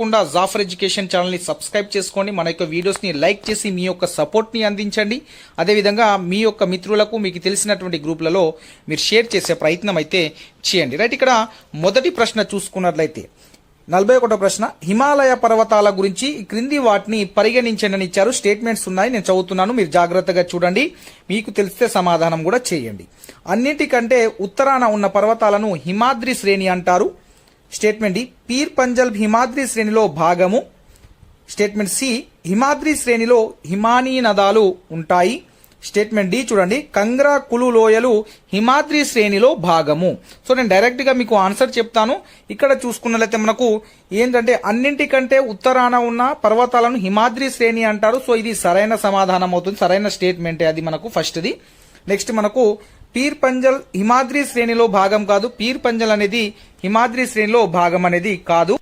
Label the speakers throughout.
Speaker 1: తప్పకుండా జాఫర్ ఎడ్యుకేషన్ ఛానల్ని సబ్స్క్రైబ్ చేసుకోండి. మన యొక్క వీడియోస్ని లైక్ చేసి మీ యొక్క సపోర్ట్ని అందించండి. అదేవిధంగా మీ యొక్క మిత్రులకు మీకు తెలిసినటువంటి గ్రూపులలో మీరు షేర్ చేసే ప్రయత్నం అయితే చేయండి. రైట్, ఇక్కడ మొదటి ప్రశ్న చూసుకున్నట్లయితే 41వ ప్రశ్న, హిమాలయ పర్వతాల గురించి క్రింది వాటిని పరిగణించండి ఇచ్చారు. స్టేట్మెంట్స్ ఉన్నాయి, నేను చదువుతున్నాను, మీరు జాగ్రత్తగా చూడండి. మీకు తెలిస్తే సమాధానం కూడా చేయండి. అన్నిటికంటే ఉత్తరాన ఉన్న పర్వతాలను హిమాద్రి శ్రేణి అంటారు. స్టేట్మెంట్ డి, పీర్ పంజల్ హిమాద్రి శ్రేణిలో భాగము. స్టేట్మెంట్ సి, హిమాద్రి శ్రేణిలో హిమానీ నదాలు ఉంటాయి. స్టేట్మెంట్ డి చూడండి, కంగ్రా కులు లోయలు హిమాద్రి శ్రేణిలో భాగము. సో నేను డైరెక్ట్ గా మీకు ఆన్సర్ చెప్తాను. ఇక్కడ చూసుకున్నట్లయితే మనకు ఏంటంటే అన్నింటికంటే ఉత్తరాన ఉన్న పర్వతాలను హిమాద్రి శ్రేణి అంటారు. సో ఇది సరైన సమాధానం అవుతుంది, సరైన స్టేట్మెంటే అది మనకు ఫస్ట్ది. నెక్స్ట్ మనకు పీర్ పంజల్ హిమాద్రి శ్రేణిలో భాగం కాదు. పీర్ పంజల్ అనేది హిమాద్రి శ్రేణిలో భాగం అనేది కాదు.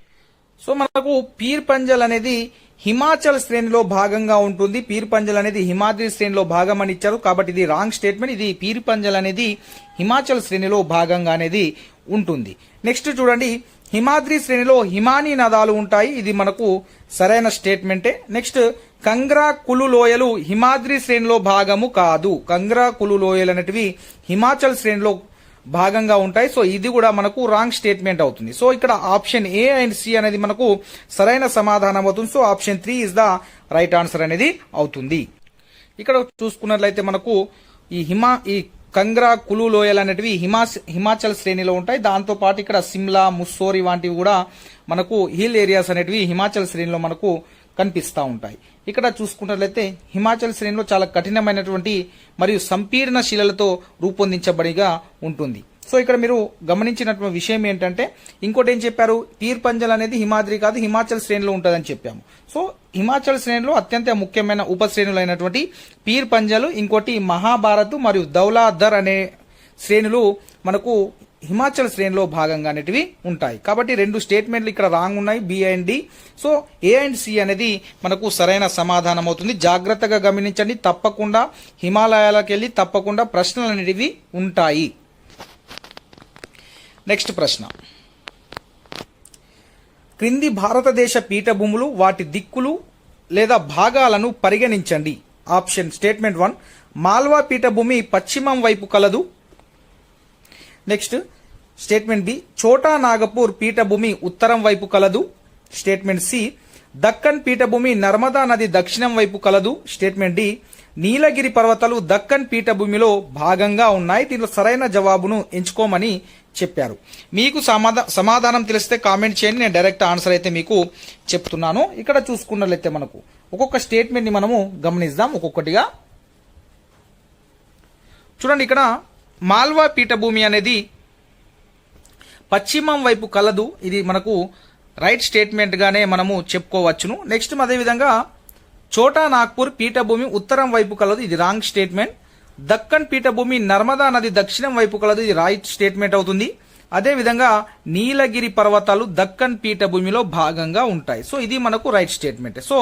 Speaker 1: సో మనకు పీర్ పంజల్ అనేది హిమాచల్ శ్రేణిలో భాగంగా ఉంటుంది. పీర్ పంజల్ అనేది హిమాద్రి శ్రేణిలో భాగం అని ఇచ్చారు, కాబట్టి ఇది రాంగ్ స్టేట్మెంట్. ఇది పీర్ పంజల్ అనేది హిమాచల్ శ్రేణిలో భాగంగా అనేది ఉంటుంది. నెక్స్ట్ చూడండి, హిమాద్రి శ్రేణిలో హిమానీ నదాలు ఉంటాయి. ఇది మనకు సరైన స్టేట్మెంటే. నెక్స్ట్, కంగ్రా కులు లోయలు హిమాద్రి శ్రేణిలో భాగము కాదు. కంగ్రా కులు లోయలు అనేటివి హిమాచల్ శ్రేణిలో భాగంగా ఉంటాయి. సో ఇది కూడా మనకు రాంగ్ స్టేట్మెంట్ అవుతుంది. సో ఇక్కడ ఆప్షన్ ఏ అండ్ సి అనేది మనకు సరైన సమాధానం అవుతుంది. So option 3 is the right answer అనేది అవుతుంది. ఇక్కడ చూసుకున్నట్లయితే మనకు ఈ కంగ్రా కులు లోయలు అనేటివి హిమాచల్ శ్రేణిలో ఉంటాయి. దాంతో పాటు ఇక్కడ సిమ్లా, ముస్సోరి వంటివి కూడా మనకు హిల్ ఏరియాస్ అనేటివి హిమాచల్ శ్రేణిలో మనకు కనిపిస్తూ ఉంటాయి. ఇక్కడ చూసుకున్నట్లయితే హిమాచల్ శ్రేణిలో చాలా కఠినమైనటువంటి మరియు సంపీర్ణ శిలలతో రూపొందించబడిగా ఉంటుంది. సో ఇక్కడ మీరు గమనించినటువంటి విషయం ఏంటంటే, ఇంకోటి ఏం చెప్పారు, పీర్ పంజల్ అనేది హిమాద్రి కాదు, హిమాచల్ శ్రేణిలో ఉంటుందని చెప్పాము. సో హిమాచల్ శ్రేణిలో అత్యంత ముఖ్యమైన ఉపశ్రేణులు అయినటువంటి పీర్ పంజల్, ఇంకోటి మహాభారత్ మరియు దౌలాధర్ అనే శ్రేణులు మనకు హిమాచల్ శ్రేణిలో భాగంగా అనేటివి ఉంటాయి. కాబట్టి 2 స్టేట్మెంట్లు ఇక్కడ రాంగ్ ఉన్నాయి, B and D. So A and C అనేది మనకు సరైన సమాధానం అవుతుంది. జాగ్రత్తగా గమనించండి, తప్పకుండా హిమాలయాలకు వెళ్ళి తప్పకుండా ప్రశ్నలు అనేటివి ఉంటాయి. నెక్స్ట్ ప్రశ్న, క్రింది భారతదేశ పీఠభూములు వాటి దిక్కులు లేదా భాగాలను పరిగణించండి. ఆప్షన్ స్టేట్మెంట్ 1, మాల్వా పీఠభూమి పశ్చిమం వైపు కలదు. నెక్స్ట్ స్టేట్మెంట్ బి, చోటా నాగపూర్ పీఠభూమి ఉత్తరం వైపు కలదు. స్టేట్మెంట్ సి, దక్కన్ పీఠభూమి నర్మదా నది దక్షిణం వైపు కలదు. స్టేట్మెంట్ డి, నీలగిరి పర్వతాలు దక్కన్ పీఠభూమిలో భాగంగా ఉన్నాయి. దీనిలో సరైన జవాబును ఎంచుకోమని చెప్పారు. మీకు సమాధానం తెలిస్తే కామెంట్ చేయండి, నేను డైరెక్ట్ ఆన్సర్ అయితే మీకు చెప్తున్నాను. ఇక్కడ చూసుకున్నట్లయితే మనకు ఒక్కొక్క స్టేట్మెంట్ ని మనము గమనిద్దాం ఒక్కొక్కటిగా. చూడండి, ఇక్కడ మాల్వా పీఠభూమి అనేది పశ్చిమం వైపు కలదు. ఇది మనకు రైట్ స్టేట్మెంట్ గానే మనము చెప్పుకోవచ్చును. నెక్స్ట్ అదేవిధంగా చోటా నాగ్పూర్ పీఠభూమి ఉత్తరం వైపు కలదు. ఇది రాంగ్ స్టేట్మెంట్. దక్కన్ పీఠభూమి నర్మదా నది దక్షిణం వైపు కలదు. ఇది రైట్ స్టేట్మెంట్ అవుతుంది. అదేవిధంగా నీలగిరి పర్వతాలు దక్కన్ పీఠభూమిలో భాగంగా ఉంటాయి. సో ఇది మనకు రైట్ స్టేట్మెంట్. సో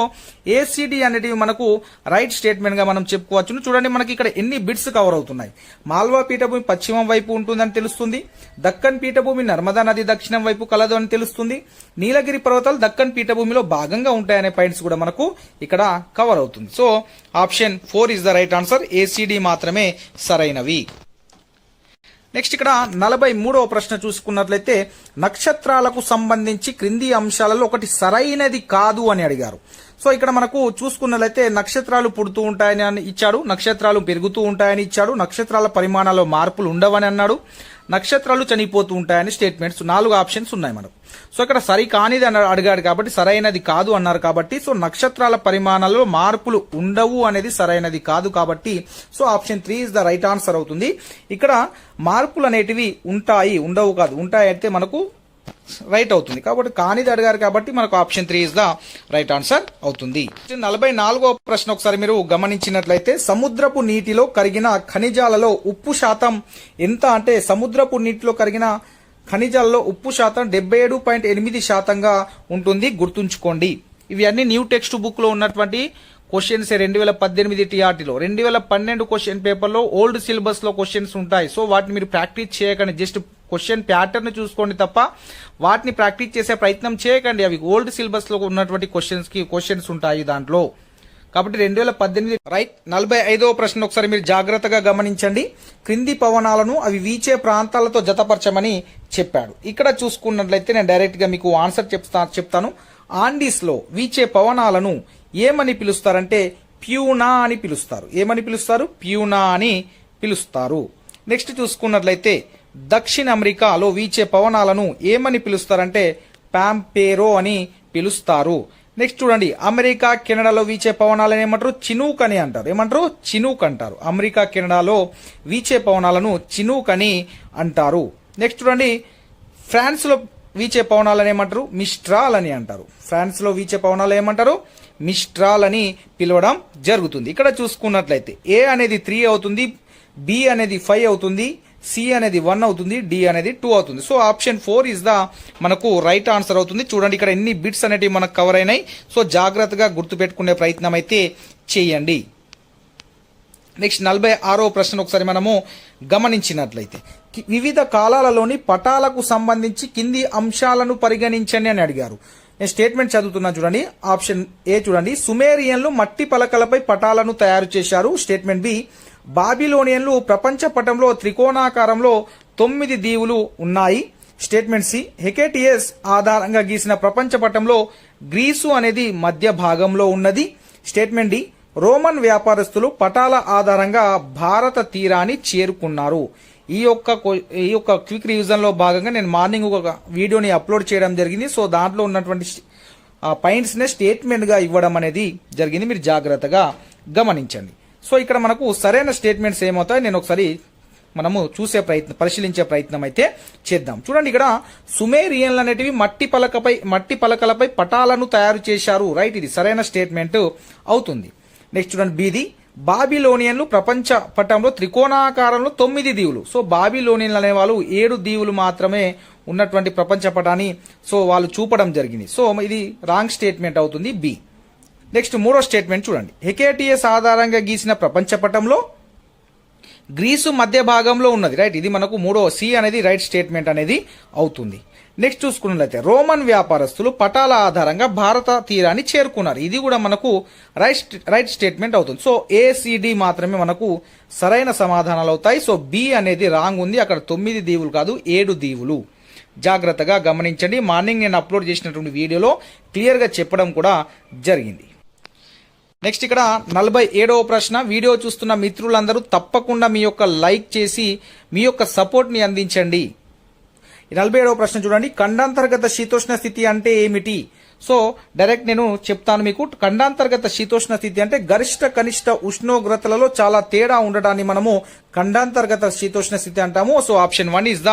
Speaker 1: ఏసీడీ అనేటివి మనకు రైట్ స్టేట్మెంట్ గా మనం చెప్పుకోవచ్చు. చూడండి, మనకి ఇక్కడ ఎన్ని బిట్స్ కవర్ అవుతున్నాయి. మాల్వా పీఠభూమి పశ్చిమం వైపు ఉంటుందని తెలుస్తుంది. దక్కన్ పీఠభూమి నర్మదా నది దక్షిణం వైపు కలదు అని తెలుస్తుంది. నీలగిరి పర్వతాలు దక్కన్ పీఠభూమిలో భాగంగా ఉంటాయనే పాయింట్స్ కూడా మనకు ఇక్కడ కవర్ అవుతుంది. So option 4 is the right answer. ACD మాత్రమే సరైనవి. నెక్స్ట్ ఇక్కడ 43వ ప్రశ్న చూసుకున్నట్లయితే, నక్షత్రాలకు సంబంధించి క్రింది అంశాలలో ఒకటి సరైనది కాదు అని అడిగారు. సో ఇక్కడ మనకు చూసుకున్నట్లయితే నక్షత్రాలు పుడుతూ ఉంటాయని ఇచ్చాడు, నక్షత్రాలు పెరుగుతూ ఉంటాయని ఇచ్చాడు, నక్షత్రాల పరిమాణాల్లో మార్పులు ఉండవని అన్నాడు, నక్షత్రాలు చనిపోతూ ఉంటాయని స్టేట్మెంట్స్ 4 ఆప్షన్స్ ఉన్నాయి మనకు. సో ఇక్కడ సరి కానిది అడిగాడు కాబట్టి సరైనది కాదు అన్నారు కాబట్టి, సో నక్షత్రాల పరిమాణాల్లో మార్పులు ఉండవు అనేది సరైనది కాదు కాబట్టి, so option 3 is the right answer అవుతుంది. ఇక్కడ మార్పులు అనేటివి ఉంటాయి, ఉండవు కాదు, ఉంటాయి అయితే మనకు రైట్ అవుతుంది. కాబట్టి కానిది అడిగారు కాబట్టి మనకు option 3 is the right answer అవుతుంది. 44వ ప్రశ్న ఒకసారి మీరు గమనించినట్లయితే, సముద్రపు నీటిలో కరిగిన ఖనిజాలలో ఉప్పు శాతం ఎంత అంటే, సముద్రపు నీటిలో కరిగిన ఖనిజాలలో ఉప్పు శాతం 77.8% ఉంటుంది. గుర్తుంచుకోండి, ఇవి అన్ని న్యూ టెక్స్ట్ బుక్ లో ఉన్నటువంటి క్వశ్చన్స్ 2018 టీఆర్టీలో 2012 క్వశ్చన్ పేపర్ లో ఓల్డ్ సిలబస్ లో క్వశ్చన్స్ ఉంటాయి. సో వాటిని మీరు ప్రాక్టీస్ చేయకండి, జస్ట్ క్వశ్చన్ ప్యాటర్న్ చూసుకోండి తప్ప వాటిని ప్రాక్టీస్ చేసే ప్రయత్నం చేయకండి. అవి ఓల్డ్ సిలబస్ లో ఉన్నటువంటి క్వశ్చన్స్ ఉంటాయి దాంట్లో. కాబట్టి 2018 రైట్. 45వ ప్రశ్న ఒకసారి మీరు జాగ్రత్తగా గమనించండి. క్రింది పవనాలను అవి వీచే ప్రాంతాలతో జతపరచమని చెప్పాడు. ఇక్కడ చూసుకున్నట్లయితే నేను డైరెక్ట్ గా మీకు ఆన్సర్ చెప్తాను. ఆండీస్ లో వీచే పవనాలను ఏమని పిలుస్తారంటే ప్యూనా అని పిలుస్తారు. ఏమని పిలుస్తారు? ప్యూనా అని పిలుస్తారు. నెక్స్ట్ చూసుకున్నట్లయితే దక్షిణ అమెరికాలో వీచే పవనాలను ఏమని పిలుస్తారంటే పాంపేరో అని పిలుస్తారు. నెక్స్ట్ చూడండి, అమెరికా కెనడాలో వీచే పవనాలను ఏమంటారు? చినూక్ అని అంటారు. ఏమంటారు? చినూక్ అంటారు. అమెరికా కెనడాలో వీచే పవనాలను చినూక్ అని అంటారు. నెక్స్ట్ చూడండి, ఫ్రాన్స్ లో వీచే పవనాలను ఏమంటారు? మిస్ట్రాల్ అని అంటారు. ఫ్రాన్స్ లో వీచే పవనాలు ఏమంటారు? మిస్ట్రాల్ అని పిలవడం జరుగుతుంది. ఇక్కడ చూసుకున్నట్లయితే ఏ అనేది 3 అవుతుంది, బి అనేది 5 అవుతుంది, సి అనేది 1 అవుతుంది, డి అనేది 2 అవుతుంది. సో ఆప్షన్ 4 ఇస్ ద మనకు రైట్ ఆన్సర్ అవుతుంది. చూడండి ఇక్కడ ఎన్ని బిట్స్ అనేవి మనకు కవర్ అయినాయి. సో జాగ్రత్తగా గుర్తుపెట్టుకునే ప్రయత్నం అయితే చేయండి. నెక్స్ట్ 46వ ప్రశ్న ఒకసారి మనము గమనించినట్లయితే వివిధ కాలాలలోని పటాలకు సంబంధించి కింది అంశాలను పరిగణించండి అని అడిగారు. నేను స్టేట్మెంట్ చదువుతున్నా చూడండి. ఆప్షన్ ఏ చూడండి, సుమేరియన్లు మట్టి పలకలపై పటాలను తయారు చేశారు. స్టేట్మెంట్ బి, బాబిలోనియన్లు ప్రపంచ పటంలో త్రికోణాకారంలో 9 దీవులు ఉన్నాయి. స్టేట్మెంట్ సి, హెకేటియస్ ఆధారంగా గీసిన ప్రపంచ పటంలో గ్రీసు అనేది మధ్య భాగంలో ఉన్నది. స్టేట్మెంట్ డి, రోమన్ వ్యాపారస్తులు పటాల ఆధారంగా భారత తీరాన్ని చేరుకున్నారు. ఈ యొక్క క్విక్ రివిజన్ లో భాగంగా నేను మార్నింగ్ ఒక వీడియోని అప్లోడ్ చేయడం జరిగింది. సో దాంట్లో ఉన్నటువంటి పాయింట్స్ నే స్టేట్మెంట్ గా ఇవ్వడం అనేది జరిగింది. మీరు జాగ్రత్తగా గమనించండి. సో ఇక్కడ మనకు సరైన స్టేట్మెంట్స్ ఏమవుతాయి నేను ఒకసారి మనము పరిశీలించే ప్రయత్నం అయితే చేద్దాం. చూడండి, ఇక్కడ సుమేరియన్లు అనేటివి మట్టి పలకలపై పటాలను తయారు చేశారు. రైట్, ఇది సరైన స్టేట్మెంట్ అవుతుంది. నెక్స్ట్ చూడండి, బీది, బాబిలోనియన్లు ప్రపంచ పటంలో త్రికోణాకారంలో 9 దీవులు. సో బాబిలోనియన్లు అనే వాళ్ళు 7 దీవులు మాత్రమే ఉన్నటువంటి ప్రపంచ పటాన్ని సో వాళ్ళు చూపడం జరిగింది. సో ఇది రాంగ్ స్టేట్మెంట్ అవుతుంది, బి. నెక్స్ట్ 3వ స్టేట్మెంట్ చూడండి, హెకేటియస్ ఆధారంగా గీసిన ప్రపంచ పటంలో గ్రీసు మధ్య భాగంలో ఉన్నది. రైట్, ఇది మనకు 3వ సి అనేది రైట్ స్టేట్మెంట్ అనేది అవుతుంది. నెక్స్ట్ చూసుకున్నట్లయితే రోమన్ వ్యాపారస్తులు పటాల ఆధారంగా భారత తీరాన్ని చేరుకున్నారు. ఇది కూడా మనకు రైట్ స్టేట్మెంట్ అవుతుంది. సో ఏసిడి మాత్రమే మనకు సరైన సమాధానాలు అవుతాయి. సో బి అనేది రాంగ్ ఉంది. అక్కడ 9 దీవులు కాదు, 7 దీవులు. జాగ్రత్తగా గమనించండి. మార్నింగ్ నేను అప్లోడ్ చేసినటువంటి వీడియోలో క్లియర్ గా చెప్పడం కూడా జరిగింది. నెక్స్ట్ ఇక్కడ 47వ ప్రశ్న. వీడియో చూస్తున్న మిత్రులందరూ తప్పకుండా మీ యొక్క లైక్ చేసి మీ యొక్క సపోర్ట్ ని అందించండి. 47వ ప్రశ్న చూడండి, ఖండాంతర్గత శీతోష్ణ స్థితి అంటే ఏమిటి? సో డైరెక్ట్ నేను చెప్తాను మీకు. ఖండాంతర్గత శీతోష్ణ స్థితి అంటే గరిష్ట కనిష్ట ఉష్ణోగ్రతలలో చాలా తేడా ఉండడాన్ని మనము ఖండాంతర్గత శీతోష్ణ స్థితి అంటాము. So option 1 is the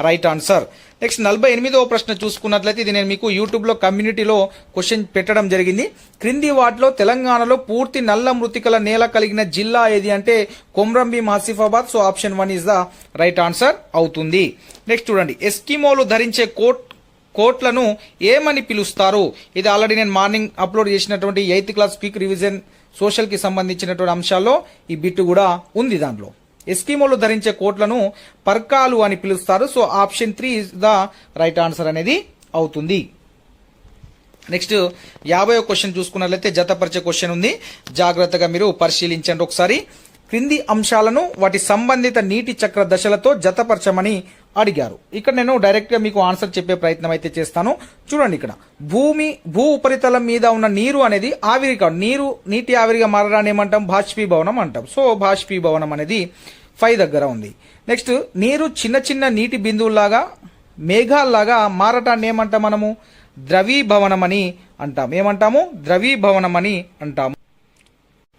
Speaker 1: right answer. Next 48వ ప్రశ్న చూసుకున్నట్లయితే ఇది నేను మీకు యూట్యూబ్ లో కమ్యూనిటీలో క్వశ్చన్ పెట్టడం జరిగింది. క్రింది వాటిలో తెలంగాణలో పూర్తి నల్ల మృతికల నేల కలిగిన జిల్లా ఏది అంటే Komaram Bheem Asifabad. So option 1 is the right answer అవుతుంది. నెక్స్ట్ చూడండి, ఎస్కిమోలు ధరించే కోట్లను ఏమని పిలుస్తారు? ఇది ఆల్రెడీ నేను మార్నింగ్ అప్లోడ్ చేసినటువంటి 8th class quick revision social కి సంబంధించినటువంటి అంశాల్లో ఈ బిట్ కూడా ఉంది. దాంట్లో ఎస్కిమోలు ధరించే కోట్లను పర్కాలు అని పిలుస్తారు. So option 3 is the right answer అనేది అవుతుంది. నెక్స్ట్ 50వ క్వశ్చన్ చూసుకున్నట్లయితే జతపరిచే క్వశ్చన్ ఉంది. జాగ్రత్తగా మీరు పరిశీలించండి ఒకసారి. క్రింది అంశాలను వాటి సంబంధిత నీటి చక్ర దశలతో జతపరచమని అడిగారు. ఇక్కడ నేను డైరెక్ట్ గా మీకు ఆన్సర్ చెప్పే ప్రయత్నం అయితే చేస్తాను. చూడండి, ఇక్కడ భూ ఉపరితలం మీద ఉన్న నీరు అనేది ఆవిరి కాదు, నీటి ఆవిరిగా మారడాన్ని ఏమంటాం? బాష్పీభవనం అంటాం. సో బాష్పీభవనం అనేది 5 దగ్గర ఉంది. నెక్స్ట్, నీరు చిన్న చిన్న నీటి బిందువుల్లాగా మేఘాల్లాగా మారటాన్ని ఏమంటాం మనము? ద్రవీభవనం అని అంటాం. ఏమంటాము? ద్రవీభవనం అని అంటాము.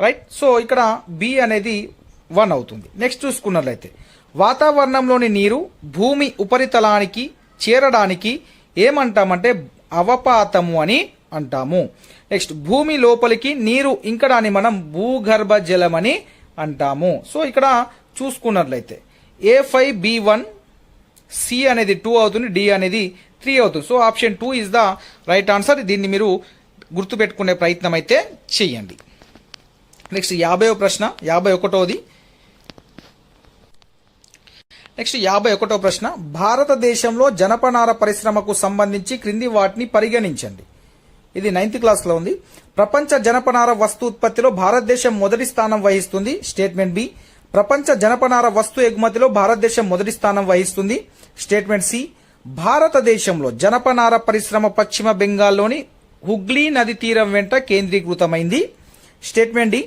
Speaker 1: రైట్. సో ఇక్కడ బి అనేది 1 అవుతుంది. నెక్స్ట్ చూసుకున్నట్లయితే వాతావరణంలోని నీరు భూమి ఉపరితలానికి చేరడానికి ఏమంటామంటే అవపాతము అని అంటాము. నెక్స్ట్, భూమి లోపలికి నీరు ఇంకడాన్ని మనం భూగర్భ జలం అని అంటాము. సో ఇక్కడ చూసుకున్నట్లయితే A5B1, సి అనేది 2 అవుతుంది, డి అనేది 3 అవుతుంది. So option 2 is the right answer. దీన్ని మీరు గుర్తుపెట్టుకునే ప్రయత్నం అయితే చేయండి. నెక్స్ట్ 50వ ప్రశ్న, 51వది. నెక్స్ట్ 51వ ప్రశ్న, భారతదేశంలో జనపనార పరిశ్రమకు సంబంధించి క్రింది వాటిని పరిగణించండి. ఇది 9th క్లాస్లో ఉంది. ప్రపంచ జనపనార వస్తు ఉత్పత్తిలో భారతదేశం మొదటి స్థానం వహిస్తుంది. Statement B. ప్రపంచ జనపనార వస్తు ఎగుమతిలో భారతదేశం మొదటి స్థానం వహిస్తుంది. Statement C. భారతదేశంలో జనపనార పరిశ్రమ పశ్చిమ బెంగాల్లోని హుగ్లీ నది తీరం వెంట కేంద్రీకృతమైంది. Statement D.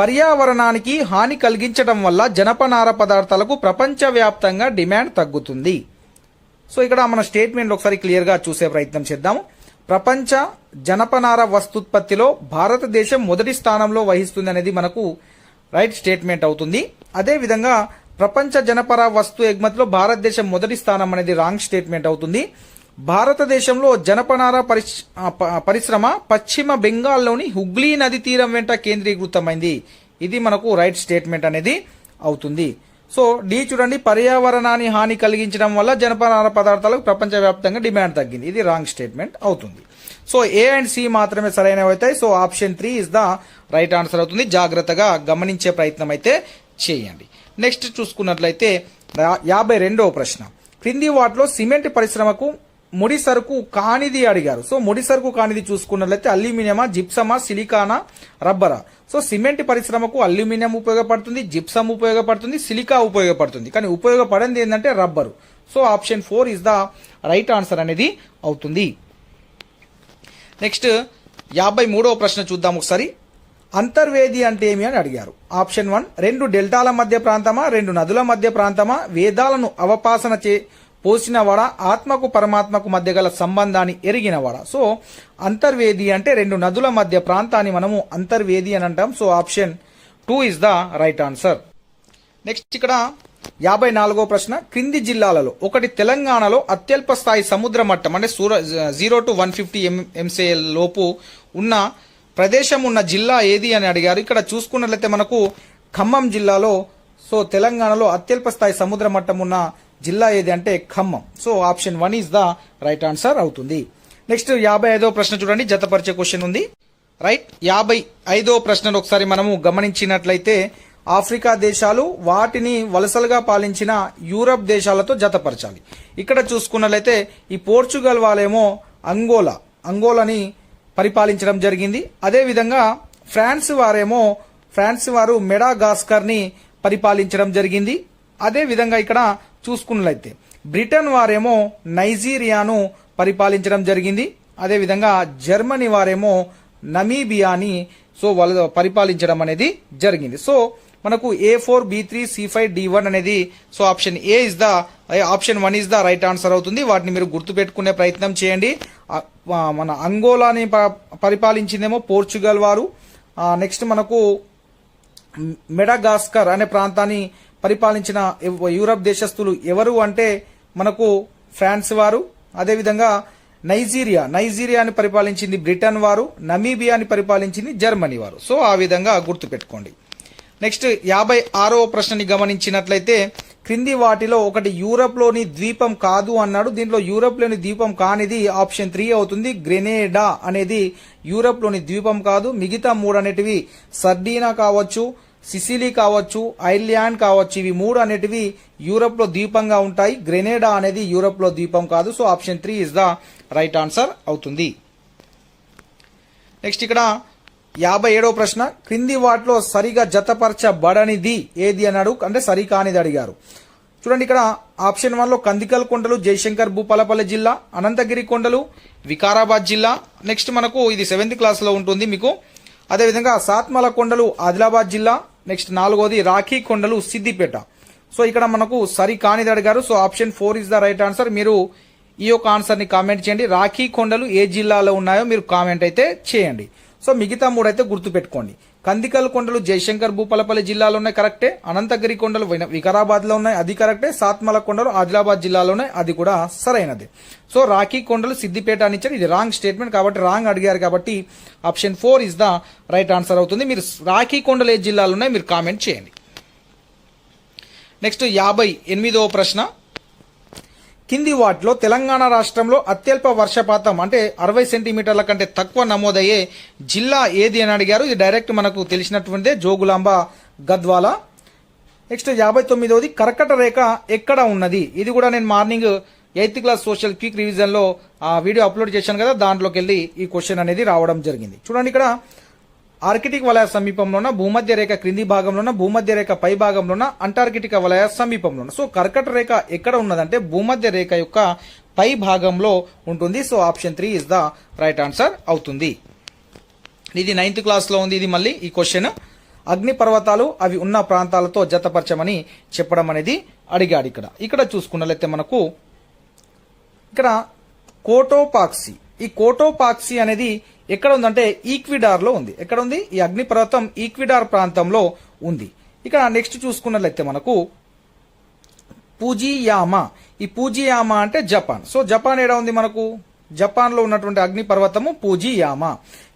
Speaker 1: పర్యావరణానికి హాని కలిగించడం వల్ల జనపనార పదార్థాలకు ప్రపంచవ్యాప్తంగా డిమాండ్ తగ్గుతుంది. సో ఇక్కడ మన స్టేట్మెంట్ ఒకసారి క్లియర్గా చూసే ప్రయత్నం చేద్దాము. ప్రపంచ జనపనార వస్తుత్పత్తిలో భారతదేశం మొదటి స్థానంలో వహిస్తుంది అనేది మనకు రైట్ స్టేట్మెంట్ అవుతుంది. అదేవిధంగా ప్రపంచ జనపనార వస్తు ఎగుమతిలో భారతదేశం మొదటి స్థానం అనేది రాంగ్ స్టేట్మెంట్ అవుతుంది. భారతదేశంలో జనపనార పరిశ్రమ పశ్చిమ బెంగాల్లోని హుగ్లీ నది తీరం వెంట కేంద్రీకృతమైంది. ఇది మనకు రైట్ స్టేట్మెంట్ అనేది అవుతుంది. సో డి చూడండి, పర్యావరణాన్ని హాని కలిగించడం వల్ల జనపనార పదార్థాలకు ప్రపంచవ్యాప్తంగా డిమాండ్ తగ్గింది. ఇది రాంగ్ స్టేట్మెంట్ అవుతుంది. సో ఏ అండ్ సి మాత్రమే సరైనవి అవుతాయి. So option 3 is the right answer అవుతుంది. జాగ్రత్తగా గమనించే ప్రయత్నం అయితే చేయండి. నెక్స్ట్ చూసుకున్నట్లయితే 52వ ప్రశ్న, క్రింది వాటిలో సిమెంట్ పరిశ్రమకు ముడి సరుకు కానిది అడిగారు. సో ముడి సరుకు కానిది చూసుకున్నట్లయితే అల్యూమినియమా, జిప్సమా, సిలికానా, రబ్బరా. సో సిమెంట్ పరిశ్రమకు అల్యూమినియం ఉపయోగపడుతుంది, జిప్సమ్ ఉపయోగపడుతుంది, సిలికా ఉపయోగపడుతుంది. కానీ ఉపయోగపడింది ఏంటంటే rubber. So option 4 is the right answer అనేది అవుతుంది. నెక్స్ట్ 53వ ప్రశ్న చూద్దాం ఒకసారి. అంతర్వేది అంటే ఏమి అని అడిగారు. ఆప్షన్ 1, 2 డెల్టాల మధ్య ప్రాంతమా, 2 నదుల మధ్య ప్రాంతమా, వేదాలను అవపాసన పోసినవాడా, ఆత్మకు పరమాత్మకు మధ్య గల సంబంధాన్ని ఎరిగినవాడా. సో అంతర్వేది అంటే 2 నదుల మధ్య ప్రాంతాన్ని మనము అంతర్వేది అని అంటాం. So option 2 is the right answer. Next ఇక్కడ 54వ ప్రశ్న, క్రింది జిల్లాలలో ఒకటి తెలంగాణలో అత్యల్ప స్థాయి సముద్ర మట్టం అంటే 0 to 150 MCL లోపు ఉన్న ప్రదేశం ఉన్న జిల్లా ఏది అని అడిగారు. ఇక్కడ చూసుకున్నట్లయితే మనకు ఖమ్మం జిల్లాలో, సో తెలంగాణలో అత్యల్ప స్థాయి సముద్ర మట్టం ఉన్న జిల్లా ఏది అంటే Khammam. So option 1 is the right answer అవుతుంది. నెక్స్ట్ 55వ ప్రశ్న చూడండి, జతపరిచే క్వశ్చన్ ఉంది. రైట్, 55వ ప్రశ్నను ఒకసారి మనము గమనించినట్లయితే ఆఫ్రికా దేశాలు వాటిని వలసలుగా పాలించిన యూరప్ దేశాలతో జతపరచాలి. ఇక్కడ చూసుకున్నట్లయితే ఈ పోర్చుగల్ వాళ్ళేమో అంగోలాని పరిపాలించడం జరిగింది. అదేవిధంగా ఫ్రాన్స్ వారు మెడాగాస్కర్ ని పరిపాలించడం జరిగింది. అదేవిధంగా ఇక్కడ చూసుకున్నట్లయితే బ్రిటన్ వారేమో నైజీరియాను పరిపాలించడం జరిగింది. అదేవిధంగా జర్మనీ వారేమో నమీబియాని వాళ్ళు పరిపాలించడం అనేది జరిగింది. సో మనకు A4, B3, C5, D1 అనేది so option 1 is the right answer అవుతుంది. వాటిని మీరు గుర్తుపెట్టుకునే ప్రయత్నం చేయండి. మన అంగోలాని పరిపాలించిందేమో పోర్చుగల్ వారు. నెక్స్ట్ మనకు మెడాగాస్కర్ అనే ప్రాంతాన్ని పరిపాలించిన యూరప్ దేశస్తులు ఎవరు అంటే మనకు ఫ్రాన్స్ వారు. అదేవిధంగా నైజీరియాని పరిపాలించింది బ్రిటన్ వారు, నమీబియాని పరిపాలించింది జర్మనీ వారు. సో ఆ విధంగా గుర్తుపెట్టుకోండి. నెక్స్ట్ 56వ ప్రశ్నని గమనించినట్లయితే క్రింది వాటిలో ఒకటి యూరప్లోని ద్వీపం కాదు అన్నాడు. దీంట్లో యూరప్లోని ద్వీపం కానిది ఆప్షన్ 3 అవుతుంది. గ్రెనేడా అనేది యూరప్లోని ద్వీపం కాదు. మిగతా 3 అనేటివి సర్డీనా కావచ్చు, సిసిలీ కావచ్చు, ఐర్లాండ్ కావచ్చు. ఇవి 3 అనేటివి యూరప్ లో ద్వీపంగా ఉంటాయి. గ్రెనేడా అనేది యూరప్ లో ద్వీపం కాదు. So option 3 is the right answer అవుతుంది. నెక్స్ట్ ఇక్కడ 57వ ప్రశ్న, క్రింది వాటిలో సరిగా జతపరచబడనిది ఏది అన్నాడు, అంటే సరికానిది అడిగారు. చూడండి, ఇక్కడ ఆప్షన్ 1 లో కందికల్ కొండలు జయశంకర్ భూపాలపల్లి జిల్లా, అనంతగిరి కొండలు వికారాబాద్ జిల్లా. నెక్స్ట్ మనకు ఇది 7th క్లాస్ లో ఉంటుంది మీకు. అదేవిధంగా సాత్మల కొండలు ఆదిలాబాద్ జిల్లా. నెక్స్ట్ 4వది రాఖీ కొండలు సిద్దిపేట. సో ఇక్కడ మనకు సరి కానిది అడిగారు. So option 4 is the right answer. మీరు ఈ యొక్క ఆన్సర్ ని కామెంట్ చేయండి. రాఖీ కొండలు ఏ జిల్లాలో ఉన్నాయో మీరు కామెంట్ అయితే చేయండి. సో మిగతా 3 అయితే గుర్తుపెట్టుకోండి. కందికల్ కొండలు జయశంకర్ భూపాలపల్లి జిల్లాలో ఉన్నాయి, కరెక్టే. అనంతగిరి కొండలు వికారాబాద్ లో ఉన్నాయి, అది కరెక్టే. సాత్మల కొండలు ఆదిలాబాద్ జిల్లాలో ఉన్నాయి, అది కూడా సరైనది. సో రాఖీ కొండలు సిద్దిపేట అని ఇచ్చారు, ఇది రాంగ్ స్టేట్మెంట్ కాబట్టి రాంగ్ అడిగారు కాబట్టి option 4 is the right answer అవుతుంది. మీరు రాఖీ కొండలు ఏ జిల్లాలో ఉన్నాయి మీరు కామెంట్ చేయండి. నెక్స్ట్ 58వ ప్రశ్న, కింది వాటిలో తెలంగాణ రాష్ట్రంలో అత్యల్ప వర్షపాతం అంటే 60 సెంటీమీటర్ల కంటే తక్కువ నమోదయ్యే జిల్లా ఏది అని అడిగారు. ఇది డైరెక్ట్ మనకు తెలిసినటువంటిదే, జోగులాంబ గద్వాల. నెక్స్ట్ 59వది కర్కట రేఖ ఎక్కడ ఉన్నది. ఇది కూడా నేను morning 8th class social quick revision లో ఆ వీడియో అప్లోడ్ చేశాను కదా, దాంట్లోకి వెళ్ళి ఈ క్వశ్చన్ అనేది రావడం జరిగింది. చూడండి ఇక్కడ ఆర్కిటిక్ వలయ సమీపంలోన, భూమధ్య రేఖ క్రింది భాగంలోన, భూమధ్య రేఖ పై భాగంలోన, అంటార్కిటిక వలయ సమీపంలోన. సో కర్కట రేఖ ఎక్కడ ఉన్నదంటే భూమధ్య రేఖ యొక్క పై భాగంలో ఉంటుంది. So option 3 is the right answer అవుతుంది. ఇది 9th క్లాస్ లో ఉంది. ఇది మళ్ళీ ఈ క్వశ్చన్ అగ్ని పర్వతాలు అవి ఉన్న ప్రాంతాలతో జతపరచమని చెప్పడం అనేది అడిగాడు. ఇక్కడ చూసుకున్నట్లయితే మనకు ఇక్కడ కోటోపాక్సీ, ఈ కోటోపాక్సీ అనేది ఎక్కడ ఉందంటే ఈక్విడార్ లో ఉంది. ఎక్కడ ఉంది? ఈ అగ్ని పర్వతం ఈక్విడార్ ప్రాంతంలో ఉంది. ఇక నెక్స్ట్ చూసుకున్నట్లయితే మనకు పూజియామా, ఈ పూజియామా అంటే జపాన్. సో జపాన్ ఏడా ఉంది మనకు? జపాన్ లో ఉన్నటువంటి అగ్ని పర్వతము పూజియామా.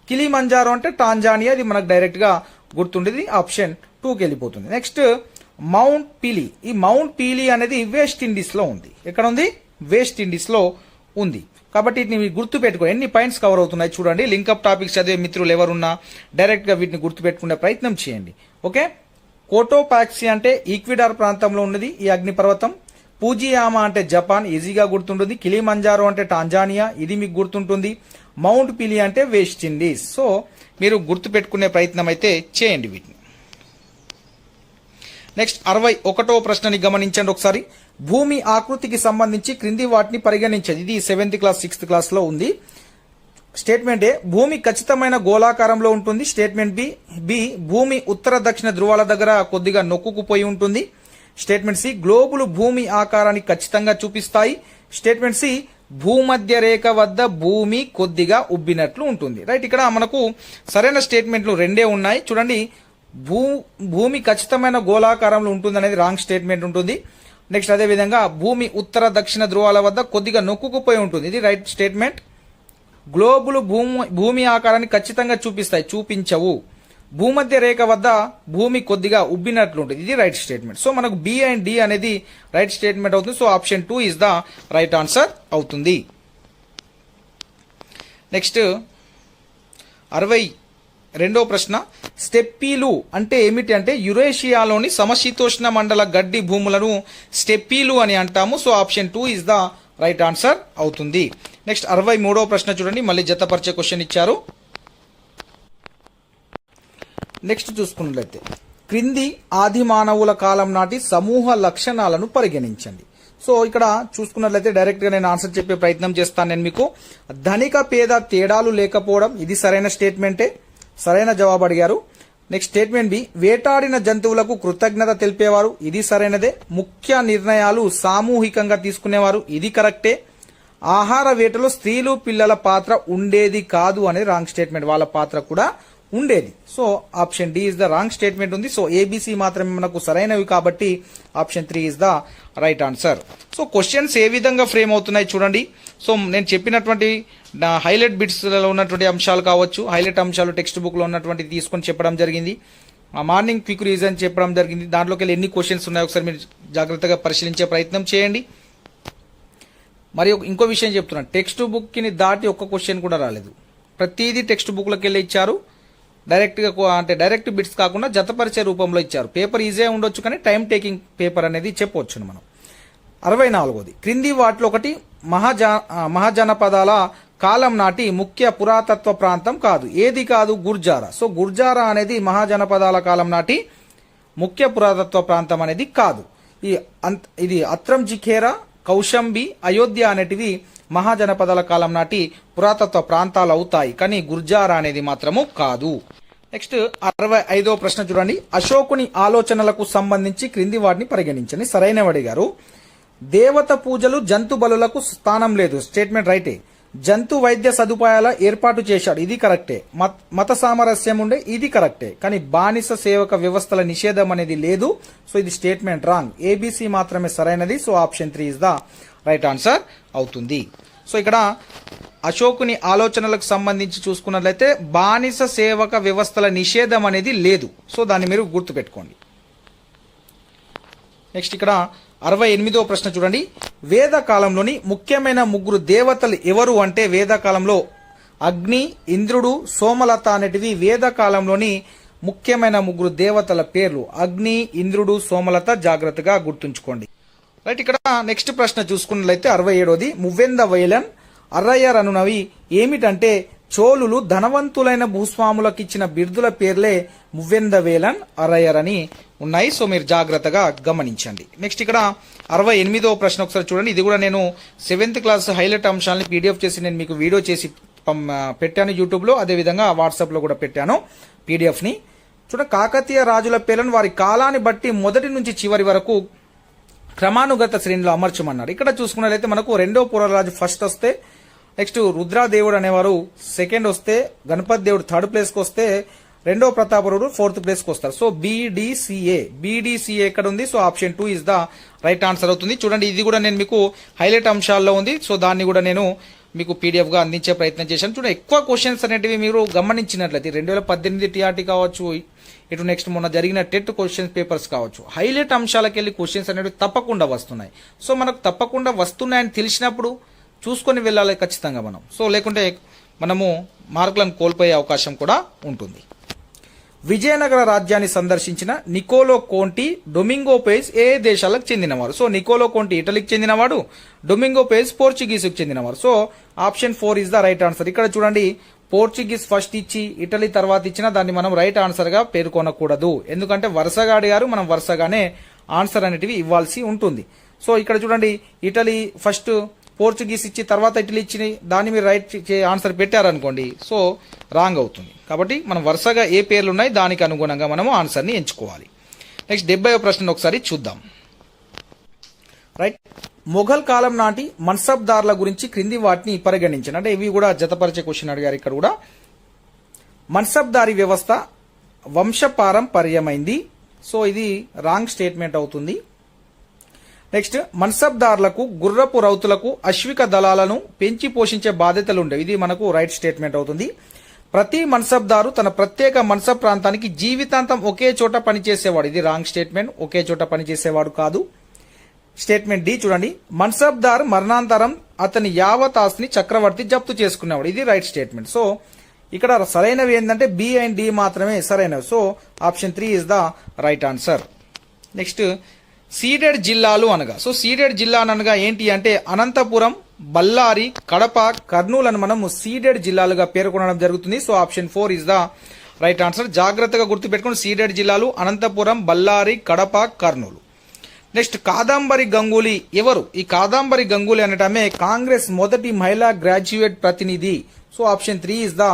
Speaker 1: కిలిమంజారో అంటే టాంజానియా, ఇది మనకు డైరెక్ట్ గా గుర్తుండేది, ఆప్షన్ 2కి వెళ్ళిపోతుంది. నెక్స్ట్ మౌంట్ పీలీ, ఈ మౌంట్ పీలీ అనేది వెస్ట్ ఇండీస్ లో ఉంది. ఎక్కడ ఉంది? వెస్ట్ ఇండీస్ లో ఉంది. కాబట్టి వీటిని గుర్తు పెట్టుకో. ఎన్ని పాయింట్స్ కవర్ అవుతున్నాయి చూడండి. లింకప్ టాపిక్స్ చదివే మిత్రులు ఎవరున్నా డైరెక్ట్ గా వీటిని గుర్తు పెట్టుకునే ప్రయత్నం చేయండి. ఓకే, కోటోపాక్సీ అంటే ఈక్విడార్ ప్రాంతంలో ఉన్నది ఈ అగ్ని పర్వతం. పూజియామా అంటే జపాన్, ఈజీగా గుర్తుంటుంది. కిలిమంజారో అంటే టాంజానియా, ఇది మీకు గుర్తుంటుంది. మౌంట్ పిలి అంటే వెస్ట్ ఇండీస్. సో మీరు గుర్తు పెట్టుకునే ప్రయత్నం అయితే చేయండి వీటిని. నెక్స్ట్ 61వ ప్రశ్నని గమనించండి ఒకసారి. భూమి ఆకృతికి సంబంధించి క్రింది వాటిని పరిగణించండి. ఇది 7th క్లాస్ 6th క్లాస్ లో ఉంది. స్టేట్మెంట్ ఏ, భూమి ఖచ్చితమైన గోళాకారంలో ఉంటుంది. స్టేట్మెంట్ బి, భూమి ఉత్తర దక్షిణ ధృవాల దగ్గర కొద్దిగా నొక్కుకుపోయి ఉంటుంది. స్టేట్మెంట్ సి, గ్లోబులు భూమి ఆకారాన్ని ఖచ్చితంగా చూపిస్తాయి. స్టేట్మెంట్ సి, భూమధ్య రేఖ వద్ద భూమి కొద్దిగా ఉబ్బినట్లు ఉంటుంది. రైట్, ఇక్కడ మనకు సరైన స్టేట్మెంట్లు రెండే ఉన్నాయి. చూడండి, భూమి ఖచ్చితమైన గోళాకారంలో ఉంటుంది అనేది రాంగ్ స్టేట్మెంట్ ఉంటుంది. నెక్స్ట్ అదే విధంగా భూమి ఉత్తర దక్షిణ ధృవాల వద్ద కొద్దిగా నొక్కుకుపోయి ఉంటుంది, ఇది రైట్ స్టేట్మెంట్. గ్లోబులు భూమి ఆకారాన్ని ఖచ్చితంగా చూపిస్తాయి, చూపించవు. భూమధ్య రేఖ వద్ద భూమి కొద్దిగా ఉబ్బినట్లు ఉంటుంది, ఇది రైట్ స్టేట్మెంట్. సో మనకు బి అండ్ డి అనేది రైట్ స్టేట్మెంట్ అవుతుంది. So option 2 is the right answer అవుతుంది. నెక్స్ట్ 62వ ప్రశ్న. స్టెప్పీలు అంటే ఏమిటి అంటే యురేషియాలోని సమశీతోష్ణ మండల గడ్డి భూములను స్టెప్పీలు అని అంటాము. So option 2 is the right answer అవుతుంది. నెక్స్ట్ 63వ ప్రశ్న చూడండి, మళ్ళీ జతపరిచే క్వశ్చన్ ఇచ్చారు. నెక్స్ట్ చూసుకున్నట్లయితే క్రింది ఆది మానవుల కాలం నాటి సమూహ లక్షణాలను పరిగణించండి. సో ఇక్కడ చూసుకున్నట్లయితే డైరెక్ట్ గా నేను ఆన్సర్ చెప్పే ప్రయత్నం చేస్తాను. నేను మీకు ధనిక పేద తేడాలు లేకపోవడం, ఇది సరైన స్టేట్మెంటే, సరైన జవాబు అడిగారు. నెక్స్ట్ స్టేట్మెంట్ బి, వేటాడిన జంతువులకు కృతజ్ఞత తెలిపేవారు, ఇది సరైనదే. ముఖ్య నిర్ణయాలు సామూహికంగా తీసుకునేవారు, ఇది కరెక్టే. ఆహార వేటలో స్త్రీలు పిల్లల పాత్ర ఉండేది కాదు అనేది రాంగ్ స్టేట్మెంట్, వాళ్ళ పాత్ర కూడా ఉండేది. So option D is the wrong statement ఉంది. సో ఏబిసి మాత్రమే మనకు సరైనవి కాబట్టి option 3 is the right answer. So questions ఏ విధంగా ఫ్రేమ్ అవుతున్నాయి చూడండి. సో నేను చెప్పినటువంటి హైలైట్ బిట్స్ లో ఉన్నటువంటి అంశాలు కావచ్చు, హైలైట్ అంశాలు టెక్స్ట్ బుక్ లో ఉన్నటువంటి తీసుకొని చెప్పడం జరిగింది. మార్నింగ్ క్విక్ రివిజన్ చెప్పడం జరిగింది. దాంట్లోకి వెళ్ళి ఎన్ని క్వశ్చన్స్ ఉన్నాయో ఒకసారి మీరు జాగ్రత్తగా పరిశీలించే ప్రయత్నం చేయండి. మరి ఇంకో విషయం చెప్తున్నాను, టెక్స్ట్ బుక్ ని దాటి ఒక్క క్వశ్చన్ కూడా రాలేదు. ప్రతిదీ టెక్స్ట్ బుక్ లోకి వెళ్ళి ఇచ్చారు. డైరెక్ట్ గా అంటే డైరెక్ట్ బిట్స్ కాకుండా జతపరిచే రూపంలో ఇచ్చారు. పేపర్ ఈజీగా ఉండొచ్చు కానీ టైం టేకింగ్ పేపర్ అనేది చెప్పవచ్చు మనం. 64వది, క్రింది వాటిలో ఒకటి మహాజనపదాల కాలం నాటి ముఖ్య పురాతత్వ ప్రాంతం కాదు. ఏది కాదు? గుర్జారా. సో గుర్జారా అనేది మహాజనపదాల కాలం నాటి ముఖ్య పురాతత్వ ప్రాంతం అనేది కాదు. ఇది అత్రం జిఖేరా, కౌశంబి, అయోధ్య అనేటివి మహాజనపదాల కాలం నాటి పురాతత్వ ప్రాంతాలు అవుతాయి, కానీ గుర్జారా అనేది మాత్రము కాదు. నెక్స్ట్ 65వ ప్రశ్న చూడండి. అశోకుని ఆలోచనలకు సంబంధించి క్రింది వాటిని పరిగణించండి. సరైనవి అడిగారు. దేవత పూజలు, జంతు బలులకు స్థానం లేదు, స్టేట్మెంట్ రైటే. జంతు వైద్య సదుపాయాల ఏర్పాటు చేశాడు, ఇది కరెక్టే. మత సామరస్యం ఉండే, ఇది కరెక్టే. కానీ బానిస సేవక వ్యవస్థల నిషేధం అనేది లేదు. సో ఇది స్టేట్మెంట్ రాంగ్. ఏబిసి మాత్రమే సరైనది. So option 3 is the right answer అవుతుంది. సో ఇక్కడ అశోకుని ఆలోచనలకు సంబంధించి చూసుకున్నట్లయితే బానిస సేవక వ్యవస్థల నిషేధం అనేది లేదు. సో దాన్ని మీరు గుర్తుపెట్టుకోండి. నెక్స్ట్ ఇక్కడ 68వ ప్రశ్న చూడండి. వేదకాలంలోని ముఖ్యమైన 3 దేవతలు ఎవరు అంటే వేదకాలంలో అగ్ని, ఇంద్రుడు, సోమలత అనేటివి వేదకాలంలోని ముఖ్యమైన ముగ్గురు దేవతల పేర్లు అగ్ని, ఇంద్రుడు, సోమలత. జాగ్రత్తగా గుర్తుంచుకోండి. రైట్, ఇక్కడ నెక్స్ట్ ప్రశ్న చూసుకున్నట్లయితే 67ది మువ్వెంద వైలన్ అర్రయ్యర్ అనునవి ఏమిటంటే చోళులు ధనవంతులైన భూస్వాములకు ఇచ్చిన బిరుదుల పేర్లే మువ్వెంద వేలన్, అర్రయ్యర్ అని ఉన్నాయి. సో మీరు జాగ్రత్తగా గమనించండి. నెక్స్ట్ ఇక్కడ 68వ ప్రశ్న ఒకసారి చూడండి. ఇది కూడా నేను 7th క్లాస్ హైలైట్ అంశాలని పీడిఎఫ్ చేసి నేను మీకు వీడియో చేసి పెట్టాను యూట్యూబ్లో, అదేవిధంగా వాట్సాప్లో కూడా పెట్టాను పీడిఎఫ్ని. చూడండి, కాకతీయ రాజుల పేర్లను వారి కాలాన్ని బట్టి మొదటి నుంచి చివరి వరకు క్రమానుగత శ్రేణిలో అమర్చమన్నారు. ఇక్కడ చూసుకున్నట్లయితే మనకు రెండో పురరాజు ఫస్ట్ వస్తే, నెక్స్ట్ రుద్రాదేవుడు అనేవారు సెకండ్ వస్తే, గణపతి దేవుడు థర్డ్ ప్లేస్కి వస్తే, రెండో ప్రతాపరుడు ఫోర్త్ ప్లేస్కి వస్తారు. సో బీడీసీఏ ఎక్కడ ఉంది? So option 2 is the right answer అవుతుంది. చూడండి, ఇది కూడా నేను మీకు హైలైట్ అంశాల్లో ఉంది. సో దాన్ని కూడా నేను మీకు పీడిఎఫ్ గా అందించే ప్రయత్నం చేశాను. చూడండి, ఎక్కువ క్వశ్చన్స్ అనేటివి మీరు గమనించినట్లయితే 2018 టీఆర్టీ కావచ్చు, ఇటు నెక్స్ట్ మొన్న జరిగిన టెట్ క్వశ్చన్స్ పేపర్స్ కావచ్చు, హైలైట్ అంశాలకు వెళ్ళి క్వశ్చన్స్ అనేవి తప్పకుండా వస్తున్నాయి. సో మనకు తప్పకుండా వస్తున్నాయని తెలిసినప్పుడు చూసుకొని వెళ్ళాలి ఖచ్చితంగా మనం. సో లేకుంటే మనము మార్కులను కోల్పోయే అవకాశం కూడా ఉంటుంది. విజయనగర రాజ్యాన్ని సందర్శించిన నికోలో కోంటి, డొమింగో పేజ్ ఏ దేశాలకు చెందినవారు? సో నికోలో కోంటి ఇటలీకి చెందినవాడు, డొమింగో పేజ్ పోర్చుగీస్కు చెందినవారు. So option 4 is the right answer. ఇక్కడ చూడండి, పోర్చుగీస్ ఫస్ట్ ఇచ్చి ఇటలీ తర్వాత ఇచ్చినా దాన్ని మనం రైట్ ఆన్సర్ గా పేర్కొనకూడదు. ఎందుకంటే వరుసగా అడిగారు, మనం వరుసగానే ఆన్సర్ అనేటివి ఇవ్వాల్సి ఉంటుంది. సో ఇక్కడ చూడండి, ఇటలీ ఫస్ట్ పోర్చుగీస్ ఇచ్చి తర్వాత ఇటలీ ఇచ్చి దాన్ని మీరు రైట్ ఆన్సర్ పెట్టారనుకోండి, సో రాంగ్ అవుతుంది. కాబట్టి మనం వరుసగా ఏ పేర్లు ఉన్నాయి దానికి అనుగుణంగా మనము ఆన్సర్ని ఎంచుకోవాలి. నెక్స్ట్ 70వ ప్రశ్న ఒకసారి చూద్దాం. రైట్, మొఘల్ కాలం నాటి మన్సబ్దార్ల గురించి క్రింది వాటిని పరిగణించండి. అంటే ఇవి కూడా జతపరిచే క్వశ్చన్ అడిగారు. ఇక్కడ కూడా మన్సబ్దారీ వ్యవస్థ వంశపారంపర్యమైంది. సో ఇది రాంగ్ స్టేట్మెంట్ అవుతుంది. నెక్స్ట్, మన్సబ్దార్లకు, గుర్రపు రౌతులకు అశ్విక దళాలను పెంచి పోషించే బాధ్యతలు ఉండేవి. ఇది మనకు రైట్ స్టేట్మెంట్ అవుతుంది. ప్రతి మన్సబ్దారు తన ప్రత్యేక మన్సబ్ ప్రాంతానికి జీవితాంతం ఒకే చోట పనిచేసేవాడు. ఇది రాంగ్ స్టేట్మెంట్, ఒకే చోట పనిచేసేవాడు కాదు. స్టేట్మెంట్ డి చూడండి, మన్సబ్దార్ మరణాంతరం అతని యావత్ ఆస్తిని చక్రవర్తి జప్తు చేసుకునేవాడు. ఇది రైట్ స్టేట్మెంట్. సో ఇక్కడ సరైనవి ఏంటంటే బి అండ్ డి మాత్రమే సరైనవి. So option 3 is the right answer. Next, ceded జిల్లాలు అనగా, సో సీడెడ్ జిల్లా అనగా ఏంటి అంటే అనంతపురం, బళ్ళారి, కడప, కర్నూలు అని మనము సీడెడ్ జిల్లాలుగా పేర్కొనడం జరుగుతుంది. So option 4 is the right answer. జాగ్రత్తగా గుర్తుపెట్టుకుని సీడెడ్ జిల్లాలు అనంతపురం, బళ్ళారి, కడప, కర్నూలు. నెక్స్ట్, కాదంబరి గంగూలీ ఎవరు? ఈ కాదంబరి గంగూలీ అనటమే కాంగ్రెస్ మొదటి మహిళా గ్రాడ్యుయేట్ ప్రతినిధి. So option 3 is the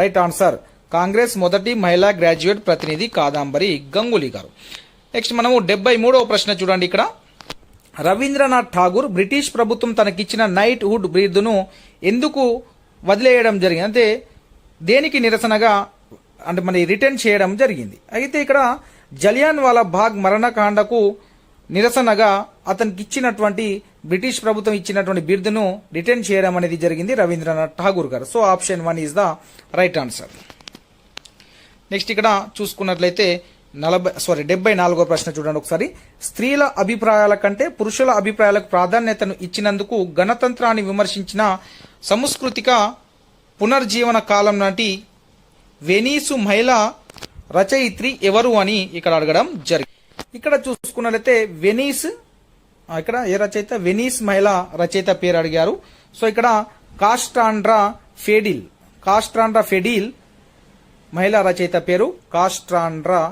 Speaker 1: right answer. Congress మొదటి మహిళా గ్రాడ్యుయేట్ ప్రతినిధి కాదంబరి గంగూలీ గారు. నెక్స్ట్ మనము 73వ ప్రశ్న చూడండి. ఇక్కడ రవీంద్రనాథ్ ఠాగూర్ బ్రిటిష్ ప్రభుత్వం తనకిచ్చిన నైట్ హుడ్ బిరుదును ఎందుకు వదిలేయడం జరిగింది? అంటే దేనికి నిరసనగా అంటే మరి రిటర్న్ చేయడం జరిగింది. అయితే ఇక్కడ జలియాన్ వాలా బాగ్ మరణకాండకు నిరసనగా అతనికి ఇచ్చినటువంటి బ్రిటిష్ ప్రభుత్వం ఇచ్చినటువంటి బిరుదును రిటర్న్ చేయడం అనేది జరిగింది రవీంద్రనాథ్ ఠాగూర్ గారు. So option 1 is the right answer. Next ఇక్కడ చూసుకున్నట్లయితే 74వ ప్రశ్న చూడండి ఒకసారి. స్త్రీల అభిప్రాయాల కంటే పురుషుల అభిప్రాయాలకు ప్రాధాన్యతను ఇచ్చినందుకు గణతంత్రాన్ని విమర్శించిన సంస్కృతిక పునర్జీవన కాలం నాటి వెనీసు మహిళా రచయిత్రి ఎవరు అని ఇక్కడ అడగడం జరిగింది. ఇక్కడ చూసుకున్నట్లయితే వెనీస్, ఇక్కడ ఏ రచయిత? వెనీస్ మహిళా రచయిత పేరు అడిగారు. సో ఇక్కడ కాస్టాండ్రా ఫెడిల్ మహిళా రచయిత పేరు కాస్టాండ్రా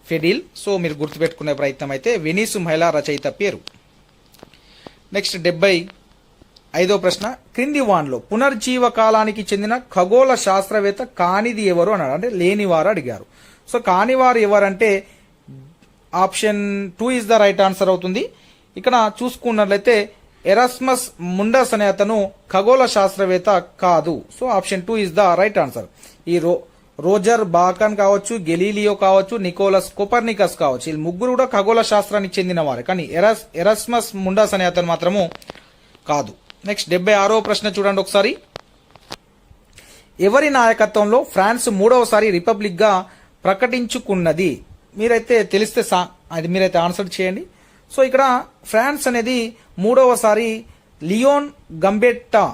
Speaker 1: ఫెడిల్. సో మీరు గుర్తుపెట్టుకునే ప్రయత్నం అయితే వెనీస్ మహిళా రచయిత పేరు. నెక్స్ట్ 75వ ప్రశ్న. క్రింది వాన్లో పునర్జీవ కాలానికి చెందిన ఖగోళ శాస్త్రవేత్త కానిది ఎవరు అన్నాడు, అంటే లేనివారు అడిగారు. సో కానివారు ఎవరంటే option 2 is the right answer అవుతుంది. ఇక్కడ చూసుకున్నట్లయితే ఎరాస్మస్ ముండస్ అనే అతను ఖగోళ శాస్త్రవేత్త కాదు. So option 2 is the right answer. ఈ రోజర్ బాకన్ కావచ్చు, గెలీలియో కావచ్చు, నికోలస్ కోపర్నికస్ కావచ్చు, వీళ్ళు ముగ్గురు కూడా ఖగోళ శాస్త్రానికి చెందిన వారే, కానీ ఎరాస్మస్ ముండస్ అనే అతను మాత్రము కాదు. నెక్స్ట్ 76వ ప్రశ్న చూడండి ఒకసారి. ఎవరి నాయకత్వంలో ఫ్రాన్స్ 3వసారి రిపబ్లిక్ గా ప్రకటించుకున్నది? మీరైతే తెలిస్తే అది మీరైతే ఆన్సర్ చేయండి. సో ఇక్కడ ఫ్రాన్స్ అనేది 3వసారి లియోన్ గాంబెట్టా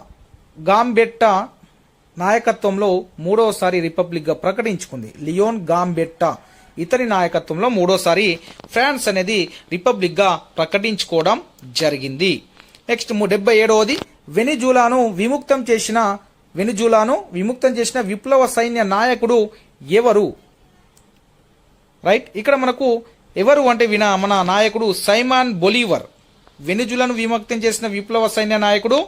Speaker 1: నాయకత్వంలో మూడవసారి రిపబ్లిక్ గా ప్రకటించుకుంది? లియోన్ గాంబెట్టా ఇతని నాయకత్వంలో మూడోసారి ఫ్రాన్స్ అనేది రిపబ్లిక్ గా ప్రకటించుకోవడం జరిగింది. నెక్స్ట్ 77వది వెనిజులాను విముక్తం చేసిన విప్లవ సైన్య నాయకుడు ఎవరు? రైట్, ఇక్కడ మనకు ఎవరు అంటే మన నాయకుడు సైమన్ బొలీవర్. వెనిజులాను విముక్తం చేసిన విప్లవ సైన్య నాయకుడు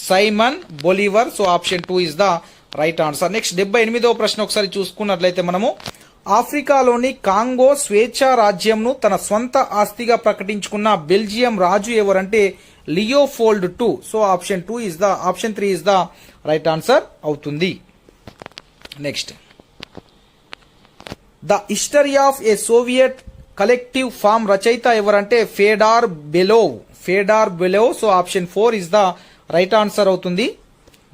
Speaker 1: Simon Bolivar. So option 2 is the right answer. Next 78వ ప్రశ్న ఒకసారి చూసుకున్నట్లయితే మనము ఆఫ్రికాలోని కాంగో స్వేచ్ఛా రాజ్యంను తన స్వంత ఆస్తిగా ప్రకటించుకున్న బెల్జియం రాజు ఎవరంటే Leopold 2. So option 3 is the right answer అవుతుంది. Next the history of a Soviet collective farm రచయిత ఎవరంటే Fedor Belov. So option 4 is the right answer అవుతుంది.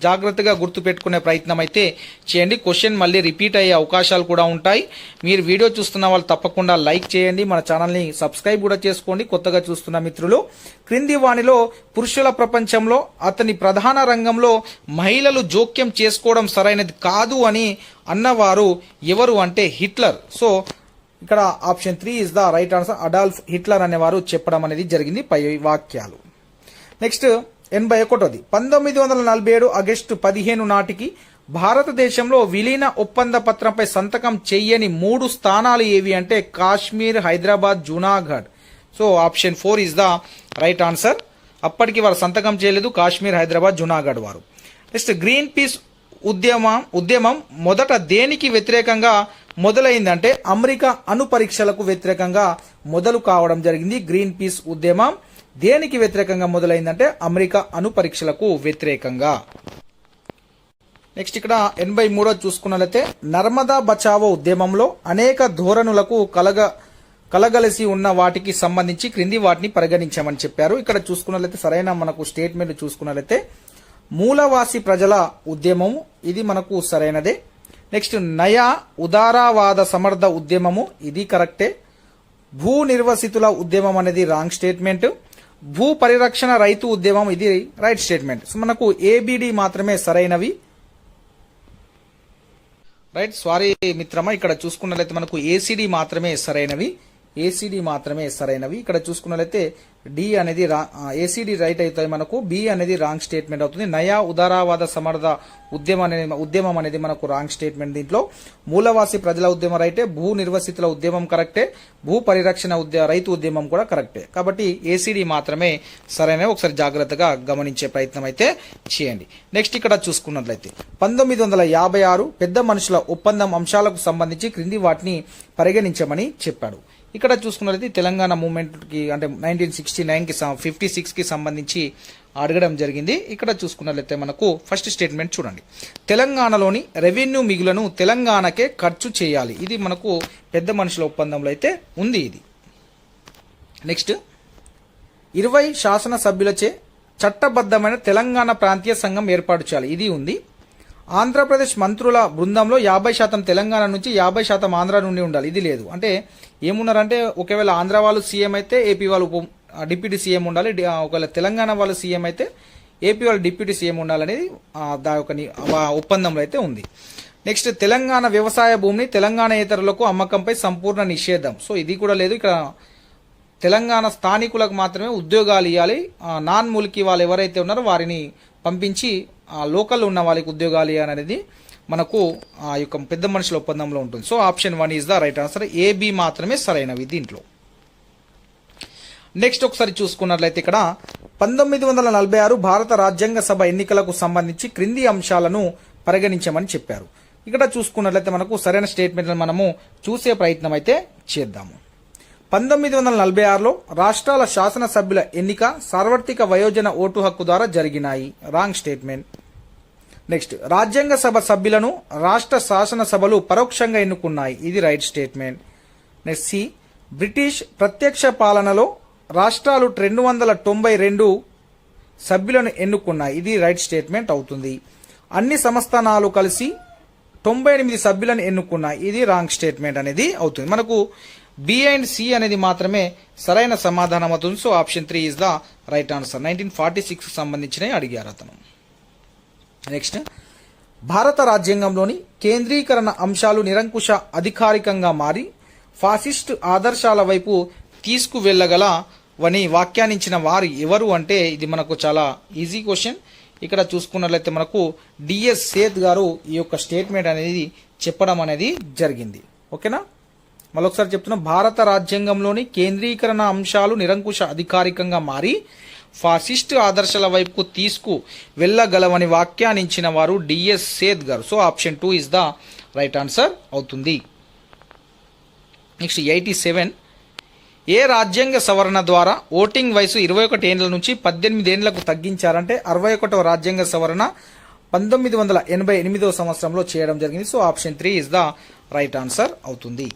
Speaker 1: జాగ్రత్తగా గుర్తు పెట్టుకునే ప్రయత్నం అయితే చేయండి. క్వశ్చన్ మళ్ళీ రిపీట్ అయ్యే అవకాశాలు కూడా ఉంటాయి. మీరు వీడియో చూస్తున్న వాళ్ళు తప్పకుండా లైక్ చేయండి, మన ఛానల్ని సబ్స్క్రైబ్ కూడా చేసుకోండి కొత్తగా చూస్తున్న మిత్రులు. క్రింది వానిలో పురుషుల ప్రపంచంలో అతని ప్రధాన రంగంలో మహిళలు జోక్యం చేసుకోవడం సరైనది కాదు అని అన్నవారు ఎవరు అంటే హిట్లర్. సో ఇక్కడ option 3 is the right answer. Adolf Hitler అనేవారు చెప్పడం అనేది జరిగింది పై వాక్యాలు. నెక్స్ట్ 81వది 1947 ఆగస్టు 15 నాటికి భారతదేశంలో విలీన ఒప్పంద పత్రంపై సంతకం చెయ్యని 3 స్థానాలు ఏవి అంటే Kashmir, Hyderabad, Junagadh. So option 4 is the right answer. అప్పటికి వారు సంతకం చేయలేదు, కాశ్మీర్, హైదరాబాద్, జూనాగఢ్ వారు. నెక్స్ట్ గ్రీన్ పీస్ ఉద్యమం మొదట దేనికి వ్యతిరేకంగా మొదలైందంటే అమెరికా అణు పరీక్షలకు వ్యతిరేకంగా మొదలు కావడం జరిగింది. గ్రీన్ పీస్ ఉద్యమం దేనికి వ్యతిరేకంగా మొదలైందంటే అమెరికా అణు పరీక్షలకు వ్యతిరేకంగా. నెక్స్ట్ ఇక్కడ 83 చూసుకున్నట్లయితే నర్మదా బచావో ఉద్యమంలో అనేక ధోరణులకు కలగలిసి ఉన్న వాటికి సంబంధించి క్రింది వాటిని పరిగణించామని చెప్పారు. ఇక్కడ చూసుకున్నట్లయితే సరైన మనకు స్టేట్మెంట్ చూసుకున్నట్లయితే మూలవాసి ప్రజల ఉద్యమము, ఇది మనకు సరైనదే. నెక్స్ట్ నయా ఉదారవాద సమర్థ ఉద్యమము, ఇది కరెక్టే. భూ నిర్వసితుల ఉద్యమం అనేది రాంగ్ స్టేట్మెంట్. భూ పరిరక్షణ రైతు ఉద్యమం, ఇది రైట్ స్టేట్మెంట్. సో మనకు ఏబిడి మాత్రమే సరైనవి. రైట్, సారీ మిత్రమా, ఇక్కడ చూసుకున్నట్లయితే మనకు ఏసీడీ మాత్రమే సరైనవి. ఇక్కడ చూసుకున్నట్లయితే డి అనేది ఏసీడీ రైట్ అవుతాయి మనకు. బి అనేది రాంగ్ స్టేట్మెంట్ అవుతుంది. నయా ఉదారవాద సమర్థ ఉద్యమం అనేది మనకు రాంగ్ స్టేట్మెంట్. దీంట్లో మూలవాసి ప్రజల ఉద్యమం రైటే, భూ నిర్వసితుల ఉద్యమం కరెక్టే, భూ పరిరక్షణ రైతు ఉద్యమం కూడా కరెక్టే. కాబట్టి ఏసీడీ మాత్రమే సరైనవి. ఒకసారి జాగ్రత్తగా గమనించే ప్రయత్నం అయితే చేయండి. నెక్స్ట్ ఇక్కడ చూసుకున్నట్లయితే 1956 పెద్ద మనుషుల ఒప్పందం అంశాలకు సంబంధించి క్రింది వాటిని పరిగణించమని చెప్పాడు. ఇక్కడ చూసుకున్నట్లయితే తెలంగాణ మూవ్మెంట్ కి అంటే 1969కి 56కి సంబంధించి అడగడం జరిగింది. ఇక్కడ చూసుకున్నట్లయితే మనకు ఫస్ట్ స్టేట్మెంట్ చూడండి. తెలంగాణలోని రెవెన్యూ మిగులను తెలంగాణకే ఖర్చు చేయాలి, ఇది మనకు పెద్ద మనుషుల ఒప్పందంలో అయితే ఉంది. ఇది నెక్స్ట్ 20 శాసనసభ్యులచే చట్టబద్ధమైన తెలంగాణ ప్రాంతీయ సంఘం ఏర్పాటు చేయాలి, ఇది ఉంది. ఆంధ్రప్రదేశ్ మంత్రుల బృందంలో 50% తెలంగాణ నుంచి 50% ఆంధ్ర నుండి ఉండాలి, ఇది లేదు. అంటే ఏమున్నారంటే ఒకవేళ ఆంధ్ర వాళ్ళు సీఎం అయితే ఏపీ వాళ్ళు డిప్యూటీ సీఎం ఉండాలి, ఒకవేళ తెలంగాణ వాళ్ళు సీఎం అయితే ఏపీ వాళ్ళు డిప్యూటీ సీఎం ఉండాలనేది దాని యొక్క ఒప్పందంలో అయితే ఉంది. నెక్స్ట్ తెలంగాణ వ్యవసాయ భూమిని తెలంగాణేతరులకు అమ్మకంపై సంపూర్ణ నిషేధం, సో ఇది కూడా లేదు. ఇక్కడ తెలంగాణ స్థానికులకు మాత్రమే ఉద్యోగాలు ఇవ్వాలి, నాన్ ముల్కీ వాళ్ళు ఎవరైతే ఉన్నారో వారిని పంపించి లోకల్ ఉన్న వాళ్ళకి ఉద్యోగాలు అనేది మనకు ఆ యొక్క పెద్ద మనుషుల ఒప్పందంలో ఉంటుంది. So option 1 is the right answer. A B మాత్రమే సరైనవి దీంట్లో. నెక్స్ట్ ఒకసారి చూసుకున్నట్లయితే ఇక్కడ 1946 భారత రాజ్యాంగ సభ ఎన్నికలకు సంబంధించి క్రింది అంశాలను పరిగణించమని చెప్పారు. ఇక్కడ చూసుకున్నట్లయితే మనకు సరైన స్టేట్మెంట్ మనము చూసే ప్రయత్నం అయితే చేద్దాము. 1946లో రాష్ట్రాల శాసనసభ్యుల ఎన్నిక సార్వత్రిక వయోజన ఓటు హక్కు ద్వారా జరిగినాయి, రాంగ్ స్టేట్మెంట్. నెక్స్ట్ రాజ్యాంగ సభ సభ్యులను రాష్ట్ర శాసనసభలు పరోక్షంగా ఎన్నుకున్నాయి, ఇది right statement. Next C British ప్రత్యక్ష పాలనలో రాష్ట్రాలు 292 సభ్యులను ఎన్నుకున్నాయి, ఇది రైట్ స్టేట్మెంట్ అవుతుంది. అన్ని సంస్థానాలు కలిసి 98 సభ్యులను ఎన్నుకున్నాయి, ఇది రాంగ్ స్టేట్మెంట్ అనేది అవుతుంది. మనకు బి అండ్ సి అనేది మాత్రమే సరైన సమాధానం అవుతుంది. So option 3 is the right answer. 1946 సంబంధించినవి అడిగారు అతను. నెక్స్ట్ భారత రాజ్యాంగంలోని కేంద్రీకరణ అంశాలు నిరంకుశ అధికారికంగా మారి ఫాసిస్ట్ ఆదర్శాల వైపు తీసుకువెళ్లగలవని వ్యాఖ్యానించిన వారు ఎవరు అంటే ఇది మనకు చాలా ఈజీ క్వశ్చన్. ఇక్కడ చూసుకున్నట్లయితే మనకు డిఎస్ సేత్ గారు ఈ యొక్క స్టేట్మెంట్ అనేది చెప్పడం అనేది జరిగింది. ఓకేనా, మరొకసారి చెప్తున్నా, భారత రాజ్యాంగంలోని కేంద్రీకరణ అంశాలు నిరంకుశ అధికారికంగా మారి ఫాసిస్ట్ ఆదర్శాల వైపుకు తీసుకు వెళ్ళగలవని వ్యాఖ్యానించిన వారు డిఎస్ సేత్ గారు. So option 2 is the right answer అవుతుంది. నెక్స్ట్ 87, ఏ రాజ్యాంగ సవరణ ద్వారా ఓటింగ్ వయసు 21 ఏండ్ల నుంచి 18 ఏండ్లకు తగ్గించారంటే 61వ రాజ్యాంగ సవరణ 1988వ సంవత్సరంలో చేయడం జరిగింది. So option 3 is the right answer అవుతుంది.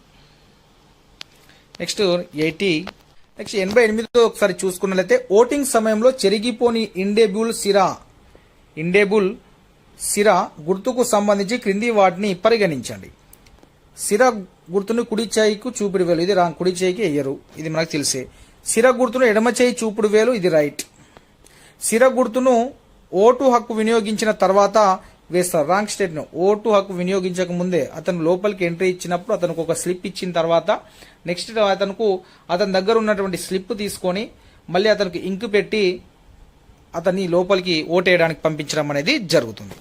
Speaker 1: నెక్స్ట్ 88 ఒకసారి చూసుకున్నట్లయితే ఓటింగ్ సమయంలో చెరిగిపోని ఇండేబుల్ సిరా గుర్తుకు సంబంధించి క్రింది వాటిని పరిగణించండి. సిరా గుర్తును కుడి చేయికు చూపుడు వేలు, ఇది రాంగ్, కుడి చేయికి ఎయ్యరు, ఇది మనకు తెలిసే. సిర గుర్తును ఎడమ చేయి చూపుడు వేలు, ఇది రైట్. సిర గుర్తును ఓటు హక్కు వినియోగించిన తర్వాత వేస్తారు, రాంగ్ స్టేట్మెంట్. ఓటు హక్కు వినియోగించక ముందే అతను లోపలికి ఎంట్రీ ఇచ్చినప్పుడు అతనికి ఒక స్లిప్ ఇచ్చిన తర్వాత నెక్స్ట్ అతని దగ్గర ఉన్నటువంటి స్లిప్ తీసుకొని మళ్ళీ అతనికి ఇంకు పెట్టి అతన్ని లోపలికి ఓటేయడానికి పంపించడం అనేది జరుగుతుంది.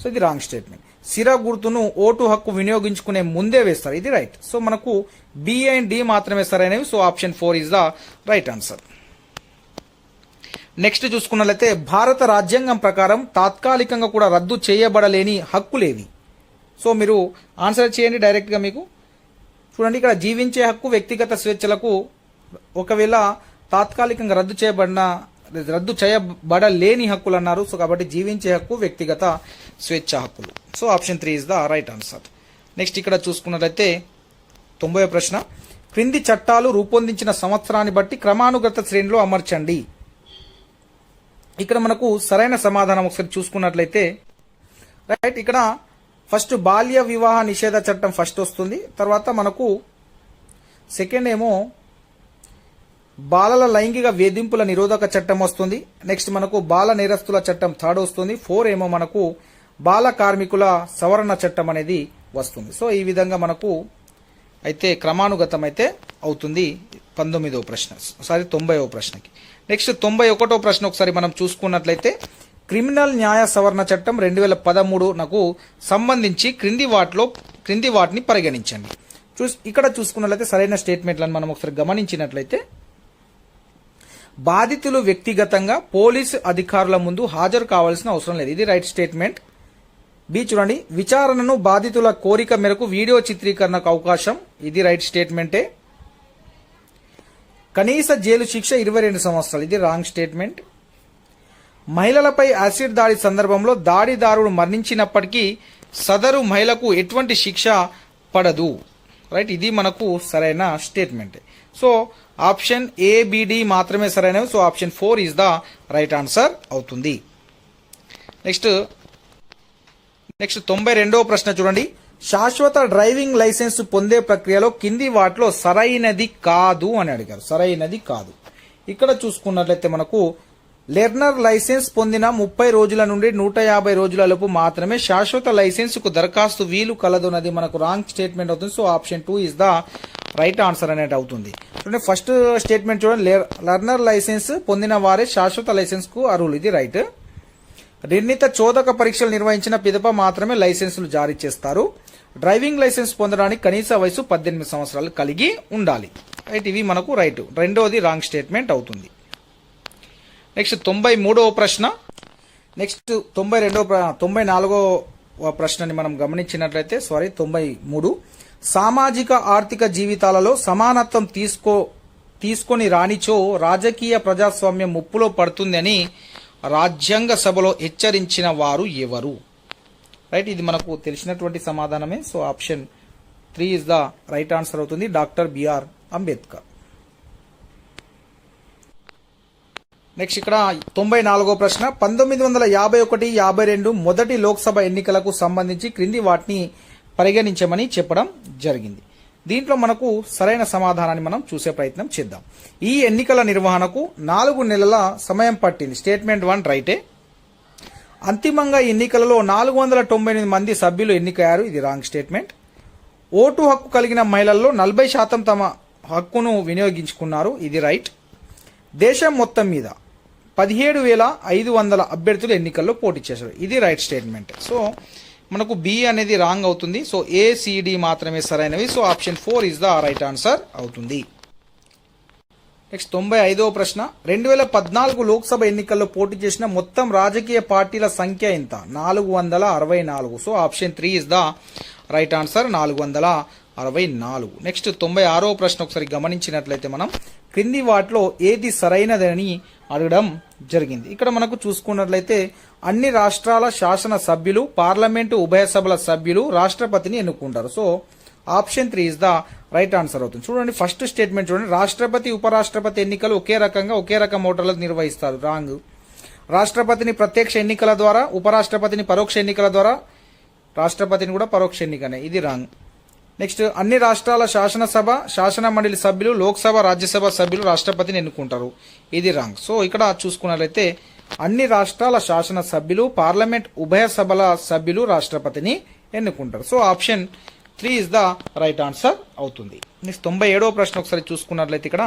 Speaker 1: సో ఇది రాంగ్ స్టేట్మెంట్. సిరా గుర్తును ఓటు హక్కు వినియోగించుకునే ముందే వేస్తారు, ఇది రైట్. సో మనకు బి అండ్ డి మాత్రమే సరైనవి. So option 4 is the right answer. Next చూసుకున్నట్లయితే భారత రాజ్యాంగం ప్రకారం తాత్కాలికంగా కూడా రద్దు చేయబడలేని హక్కులేవి. సో మీరు ఆన్సర్ చేయండి డైరెక్ట్గా. మీకు చూడండి, ఇక్కడ జీవించే హక్కు, వ్యక్తిగత స్వేచ్ఛలకు ఒకవేళ తాత్కాలికంగా రద్దు చేయబడలేని హక్కులు అన్నారు. సో కాబట్టి జీవించే హక్కు, వ్యక్తిగత స్వేచ్ఛ హక్కులు. So option 3 is the right answer. Next ఇక్కడ చూసుకున్నట్లయితే 90వ ప్రశ్న, క్రింది చట్టాలు రూపొందించిన సంవత్సరాన్ని బట్టి క్రమానుగత శ్రేణిలో అమర్చండి. ఇక్కడ మనకు సరైన సమాధానం ఒకసారి చూసుకున్నట్లయితే రైట్, ఇక్కడ ఫస్ట్ బాల్య వివాహ నిషేధ చట్టం ఫస్ట్ వస్తుంది. తర్వాత మనకు సెకండ్ ఏమో బాలల లైంగిక వేధింపుల నిరోధక చట్టం వస్తుంది. నెక్స్ట్ మనకు బాల నేరస్తుల చట్టం థర్డ్ వస్తుంది. 4 ఏమో మనకు బాల కార్మికుల సవరణ చట్టం అనేది వస్తుంది. సో ఈ విధంగా మనకు అయితే క్రమానుగతం అయితే అవుతుంది 19వ ప్రశ్న, 90వ ప్రశ్నకి. నెక్స్ట్ 91వ ప్రశ్న ఒకసారి మనం చూసుకున్నట్లయితే క్రిమినల్ న్యాయ సవరణ చట్టం 2013 సంబంధించి క్రింది వాటిని పరిగణించండి. ఇక్కడ చూసుకున్నట్లయితే సరైన స్టేట్మెంట్లను మనం ఒకసారి గమనించినట్లయితే బాధితులు వ్యక్తిగతంగా పోలీసు అధికారుల ముందు హాజరు కావాల్సిన అవసరం లేదు, ఇది రైట్ స్టేట్మెంట్. బి చూడండి, విచారణను బాధితుల కోరిక మేరకు వీడియో చిత్రీకరణకు అవకాశం, ఇది రైట్ స్టేట్మెంటే. కనీస జైలు శిక్ష 22 సంవత్సరాలు, ఇది రాంగ్ స్టేట్మెంట్. మహిళలపై యాసిడ్ దాడి సందర్భంలో దాడిదారుడు మరణించినప్పటికీ సదరు మహిళకు ఎటువంటి శిక్ష పడదు, రైట్, ఇది మనకు సరైన స్టేట్మెంట్. సో ఆప్షన్ ఏబిడి మాత్రమే సరైనవి. So option 4 is the right answer అవుతుంది. నెక్స్ట్ 92వ ప్రశ్న చూడండి, శాశ్వత డ్రైవింగ్ లైసెన్స్ పొందే ప్రక్రియలో కింది వాటిలో సరైనది కాదు అని అడిగారు. సరైనది కాదు. ఇక్కడ చూసుకున్నట్లయితే మనకు లెర్నర్ లైసెన్స్ పొందిన 30 రోజుల నుండి 150 రోజుల లోపు మాత్రమే శాశ్వత లైసెన్స్ కు దరఖాస్తు వీలు కలదు అన్నది మనకు రాంగ్ స్టేట్మెంట్ అవుతుంది. So option 2 is the right answer అనేది అవుతుంది. చూడండి, ఫస్ట్ స్టేట్మెంట్ చూడండి, లెర్నర్ లైసెన్స్ పొందిన వారే శాశ్వత లైసెన్స్ కు అర్హులు, ఇది రైట్. నిర్ణీత చోదక పరీక్షలు నిర్వహించిన పిదప మాత్రమే లైసెన్సులు జారీ చేస్తారు. డ్రైవింగ్ లైసెన్స్ పొందడానికి కనీస వయసు 18 సంవత్సరాలు కలిగి ఉండాలి, రైట్, ఇవి మనకు రైట్. రెండోది రాంగ్ స్టేట్మెంట్ అవుతుంది. నెక్స్ట్ 93వ ప్రశ్న. నెక్స్ట్ 94వ ప్రశ్నని మనం గమనించినట్లయితే 93, సామాజిక ఆర్థిక జీవితాలలో సమానత్వం తీసుకొని రానిచో రాజకీయ ప్రజాస్వామ్యం ముప్పులో పడుతుందని రాజ్యాంగ సభలో హెచ్చరించిన వారు ఎవరు, రైట్, ఇది మనకు తెలిసినటువంటి సమాధానమే. So option 3 is the right answer అవుతుంది, డాక్టర్ బిఆర్ అంబేద్కర్. నెక్స్ట్ ఇక్కడ 94వ ప్రశ్న, 1951-52 మొదటి లోక్సభ ఎన్నికలకు సంబంధించి క్రింది వాటిని పరిగణించమని చెప్పడం జరిగింది. దీంట్లో మనకు సరైన సమాధానాన్ని మనం చూసే ప్రయత్నం చేద్దాం. ఈ ఎన్నికల నిర్వహణకు 4 నెలల సమయం పట్టింది, స్టేట్మెంట్ 1 రైటే. అంతిమంగా ఎన్నికలలో 498 మంది సభ్యులు ఎన్నికయ్యారు. ఇది రాంగ్ స్టేట్మెంట్. ఓటు హక్కు కలిగిన మహిళల్లో 40% తమ హక్కును వినియోగించుకున్నారు. ఇది రైట్. దేశం మొత్తం మీద 17,500 అభ్యర్థులు ఎన్నికల్లో పోటీ చేశారు. ఇది రైట్ స్టేట్మెంట్. సో మనకు బి అనేది రాంగ్ అవుతుంది. సో ఏసిడి మాత్రమే సరైనవి. So option 4 is the right answer అవుతుంది. నెక్స్ట్ 95వ ప్రశ్న, 2014 లోక్సభ ఎన్నికల్లో పోటీ చేసిన మొత్తం రాజకీయ పార్టీల సంఖ్య ఎంత? 464. So option 3 is the right answer, 464. Next 96వ ప్రశ్న ఒకసారి గమనించినట్లయితే మనం క్రింది వాటిలో ఏది సరైనదని అడగడం జరిగింది. ఇక్కడ మనకు చూసుకున్నట్లయితే అన్ని రాష్ట్రాల శాసన సభ్యులు, పార్లమెంటు ఉభయ సభల సభ్యులు రాష్ట్రపతిని ఎన్నుకుంటారు. So option 3 is the right answer అవుతుంది. చూడండి ఫస్ట్ స్టేట్మెంట్ చూడండి, రాష్ట్రపతి ఉపరాష్ట్రపతి ఎన్నికలు ఒకే రకం ఓటర్లకు నిర్వహిస్తారు. రాంగ్. రాష్ట్రపతిని ప్రత్యక్ష ఎన్నికల ద్వారా, ఉపరాష్ట్రపతిని పరోక్ష ఎన్నికల ద్వారా, రాష్ట్రపతిని కూడా పరోక్ష ఎన్నికనే. ఇది రాంగ్. నెక్స్ట్ అన్ని రాష్ట్రాల శాసనసభ, శాసన మండలి సభ్యులు, లోక్సభ, రాజ్యసభ సభ్యులు రాష్ట్రపతిని ఎన్నుకుంటారు. ఇది రాంగ్. సో ఇక్కడ చూసుకున్నట్లయితే అన్ని రాష్ట్రాల శాసన సభ్యులు, పార్లమెంట్ ఉభయ సభల సభ్యులు రాష్ట్రపతిని ఎన్నుకుంటారు. So option 3 is the right answer అవుతుంది. నెక్స్ట్ 97వ ప్రశ్న ఒకసారి చూసుకున్నట్లయితే ఇక్కడ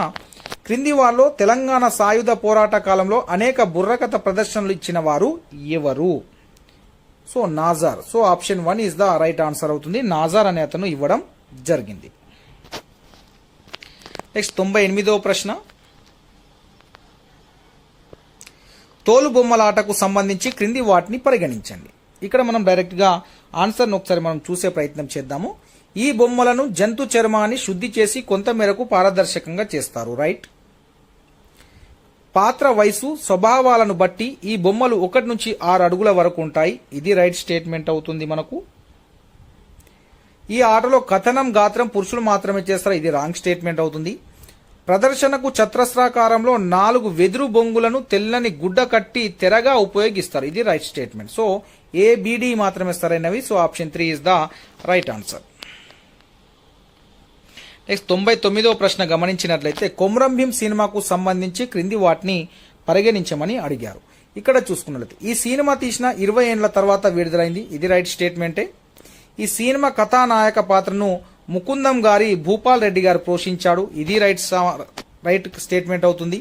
Speaker 1: క్రింది వారిలో తెలంగాణ సాయుధ పోరాట కాలంలో అనేక బుర్రకథ ప్రదర్శనలు ఇచ్చిన వారు ఎవరు? So Nazar. So option 1 is the right answer అవుతుంది. నాజార్ అనే అతను ఇవ్వడం జరిగింది. నెక్స్ట్ 98వ ప్రశ్న, తోలు బొమ్మలాటకు సంబంధించి క్రింది వాటిని పరిగణించండి. ఇక్కడ మనం డైరెక్ట్ గా ఆన్సర్ను ఒకసారి మనం చూసే ప్రయత్నం చేద్దాము. ఈ బొమ్మలను జంతు చర్మాన్ని శుద్ధి చేసి కొంత మేరకు పారదర్శకంగా చేస్తారు. రైట్. పాత్ర వయసు, స్వభావాలను బట్టి ఈ బొమ్మలు 1 నుంచి 6 అడుగుల వరకు ఉంటాయి. ఇది రైట్ స్టేట్మెంట్ అవుతుంది మనకు. ఈ ఆటలో కథనం, గాత్రం పురుషులు మాత్రమే చేస్తారు. ఇది రాంగ్ స్టేట్మెంట్ అవుతుంది. ప్రదర్శనకు చతురస్రాకారంలో 4 వెదురు బొంగులను తెల్లని గుడ్డ కట్టి తెరగా ఉపయోగిస్తారు. ఇది రైట్ స్టేట్మెంట్. సో ఏబిడి మాత్రమే సరైనవి. So option 3 is the right answer. Next 99వ ప్రశ్న గమనించినట్లయితే కొమ్రం భీం సినిమాకు సంబంధించి క్రింది వాటిని పరిగణించమని అడిగారు. ఇక్కడ చూసుకున్నట్లయితే ఈ సినిమా తీసిన 20 ఏండ్ల తర్వాత విడుదలైంది. ఇది రైట్ స్టేట్మెంటే. ఈ సినిమా కథానాయక పాత్రను ముకుందం గారి భూపాల్ రెడ్డి గారు పోషించాడు. ఇది రైట్ స్టేట్మెంట్ అవుతుంది.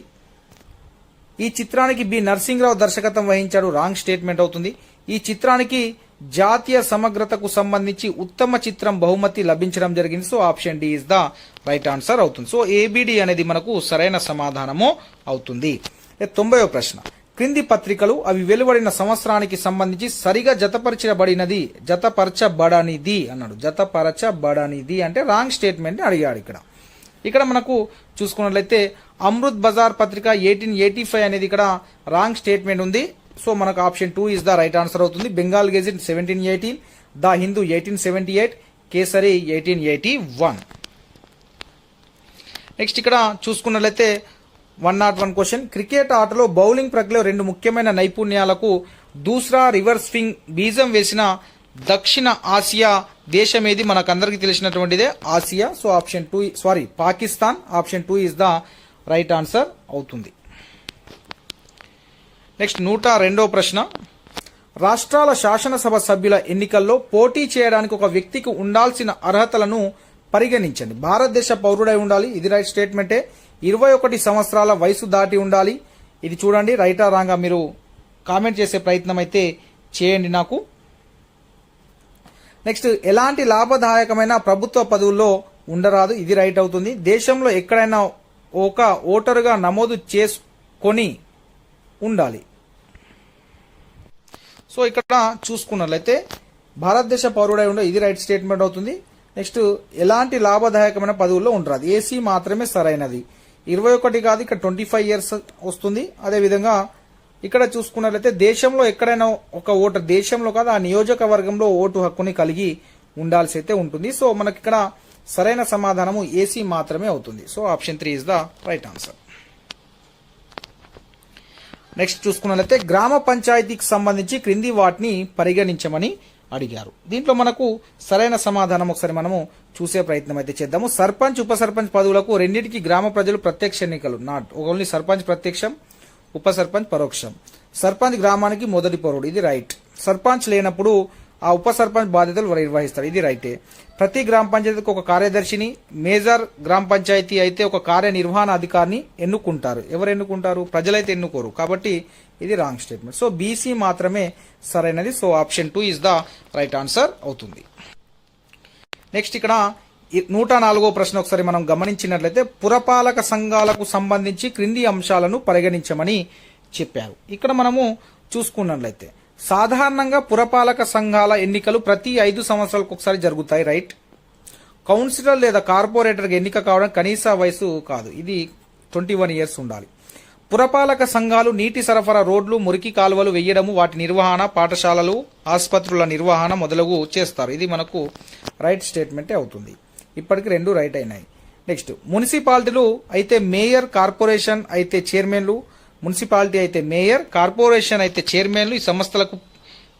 Speaker 1: ఈ చిత్రానికి బి నరసింహరావు దర్శకత్వం వహించాడు. రాంగ్ స్టేట్మెంట్ అవుతుంది. ఈ చిత్రానికి జాతీయ సమగ్రతకు సంబంధించి ఉత్తమ చిత్రం బహుమతి లభించడం జరిగింది. So option D is the right answer అవుతుంది. సో ఏబిడి అనేది మనకు సరైన సమాధానము అవుతుంది. 90వ ప్రశ్న, క్రింది పత్రికలు అవి వెలువడిన సంవత్సరానికి సంబంధించి సరిగా జతపరచబడనిది అన్నాడు. జతపరచబడనిది అంటే రాంగ్ స్టేట్మెంట్ అడిగాడు. ఇక్కడ మనకు చూసుకున్నట్లయితే అమృత్ బజార్ పత్రిక 1885 అనేది ఇక్కడ రాంగ్ స్టేట్మెంట్ ఉంది. సో మనకు option 2 is the right answer అవుతుంది. Bengal gazette 1718, the Hindu 1878, Kesari 1881. Next ఇక్కడ చూసుకున్నట్లయితే 101 క్వశ్చన్, క్రికెట్ ఆటలో బౌలింగ్ ప్రక్రియలో 2 ముఖ్యమైన నైపుణ్యాలకు దూసరా, రివర్స్ స్వింగ్ బీజం వేసిన దక్షిణ ఆసియా దేశం ఏది? మనకందరికి తెలిసినటువంటిదే Asia. So option 2 Pakistan. Option 2 is the right answer అవుతుంది. నెక్స్ట్ 102వ ప్రశ్న, రాష్ట్రాల శాసనసభ సభ్యుల ఎన్నికల్లో పోటీ చేయడానికి ఒక వ్యక్తికి ఉండాల్సిన అర్హతలను పరిగణించండి. భారతదేశ పౌరుడై ఉండాలి. ఇది రైట్ స్టేట్మెంటే. 21 సంవత్సరాల వయసు దాటి ఉండాలి. ఇది చూడండి రైటా రాంగా మీరు కామెంట్ చేసే ప్రయత్నం అయితే చేయండి నాకు. నెక్స్ట్ ఎలాంటి లాభదాయకమైన ప్రభుత్వ పదవుల్లో ఉండరాదు. ఇది రైట్ అవుతుంది. దేశంలో ఎక్కడైనా ఒక ఓటరుగా నమోదు చేసుకొని ఉండాలి. సో ఇక్కడ చూసుకున్నట్లయితే భారతదేశ పౌరుడై ఉండే, ఇది రైట్ స్టేట్మెంట్ అవుతుంది. నెక్స్ట్ ఎలాంటి లాభదాయకమైన పదవుల్లో ఉండరాదు. ఏసీ మాత్రమే సరైనది. 21 కాదు, ఇక్కడ 25 ఇయర్స్ వస్తుంది. అదేవిధంగా ఇక్కడ చూసుకున్నట్లయితే దేశంలో ఎక్కడైనా ఒక ఓటర్, దేశంలో కాదు ఆ నియోజకవర్గంలో ఓటు హక్కుని కలిగి ఉండాల్సి అయితే ఉంటుంది. సో మనకి ఇక్కడ సరైన సమాధానము ఏసీ మాత్రమే అవుతుంది. So option 3 is the right answer. Next చూసుకున్నట్లయితే గ్రామ పంచాయతీకి సంబంధించి క్రింది వాటిని పరిగణించమని అడిగారు. దీంట్లో మనకు సరైన సమాధానం ఒకసారి మనము చూసే ప్రయత్నం అయితే చేద్దాము. సర్పంచ్, ఉప సర్పంచ్ పదవులకు రెండింటికి గ్రామ ప్రజలు ప్రత్యక్ష ఎన్నికలు. నాట్ ఓన్లీ సర్పంచ్ ప్రత్యక్షం, ఉప సర్పంచ్ పరోక్షం. సర్పంచ్ గ్రామానికి మొదటి పౌరుడు, ఇది రైట్. సర్పంచ్ లేనప్పుడు ఆ ఉప సర్పంచ్ బాధ్యతలు నిర్వహిస్తారు, ఇది రైటే. ప్రతి గ్రామ పంచాయతీకి ఒక కార్యదర్శిని, మేజర్ గ్రామ పంచాయతీ అయితే ఒక కార్యనిర్వహణ అధికారిని ఎన్నుకుంటారు. ఎవరు ఎన్నుకుంటారు? ప్రజలైతే ఎన్నుకోరు, కాబట్టి ఇది రాంగ్ స్టేట్మెంట్. సో బీసీ మాత్రమే సరైనది. So option 2 is the right answer అవుతుంది. నెక్స్ట్ ఇక్కడ 104వ ప్రశ్న ఒకసారి మనం గమనించినట్లయితే పురపాలక సంఘాలకు సంబంధించి క్రింది అంశాలను పరిగణించమని చెప్పారు. ఇక్కడ మనము చూసుకున్నట్లయితే సాధారణంగా పురపాలక సంఘాల ఎన్నికలు ప్రతి 5 సంవత్సరాలకు ఒకసారి జరుగుతాయి, రైట్. కౌన్సిలర్ లేదా కార్పొరేటర్కి ఎన్నిక కావడం కనీస వయసు కాదు, ఇది 21 ఇయర్స్ ఉండాలి. పురపాలక సంఘాలు నీటి సరఫరా, రోడ్లు, మురికి కాలువలు వేయడము, వాటి నిర్వహణ, పాఠశాలలు, ఆసుపత్రుల నిర్వహణ మొదలగు చేస్తారు, ఇది మనకు రైట్ స్టేట్మెంటే అవుతుంది. ఇప్పటికి 2 రైట్ అయినాయి. నెక్స్ట్ మున్సిపాలిటీలు అయితే మేయర్, కార్పొరేషన్ అయితే చైర్మన్లు, మున్సిపాలిటీ అయితే మేయర్, కార్పొరేషన్ అయితే చైర్మన్లు ఈ సంస్థలకు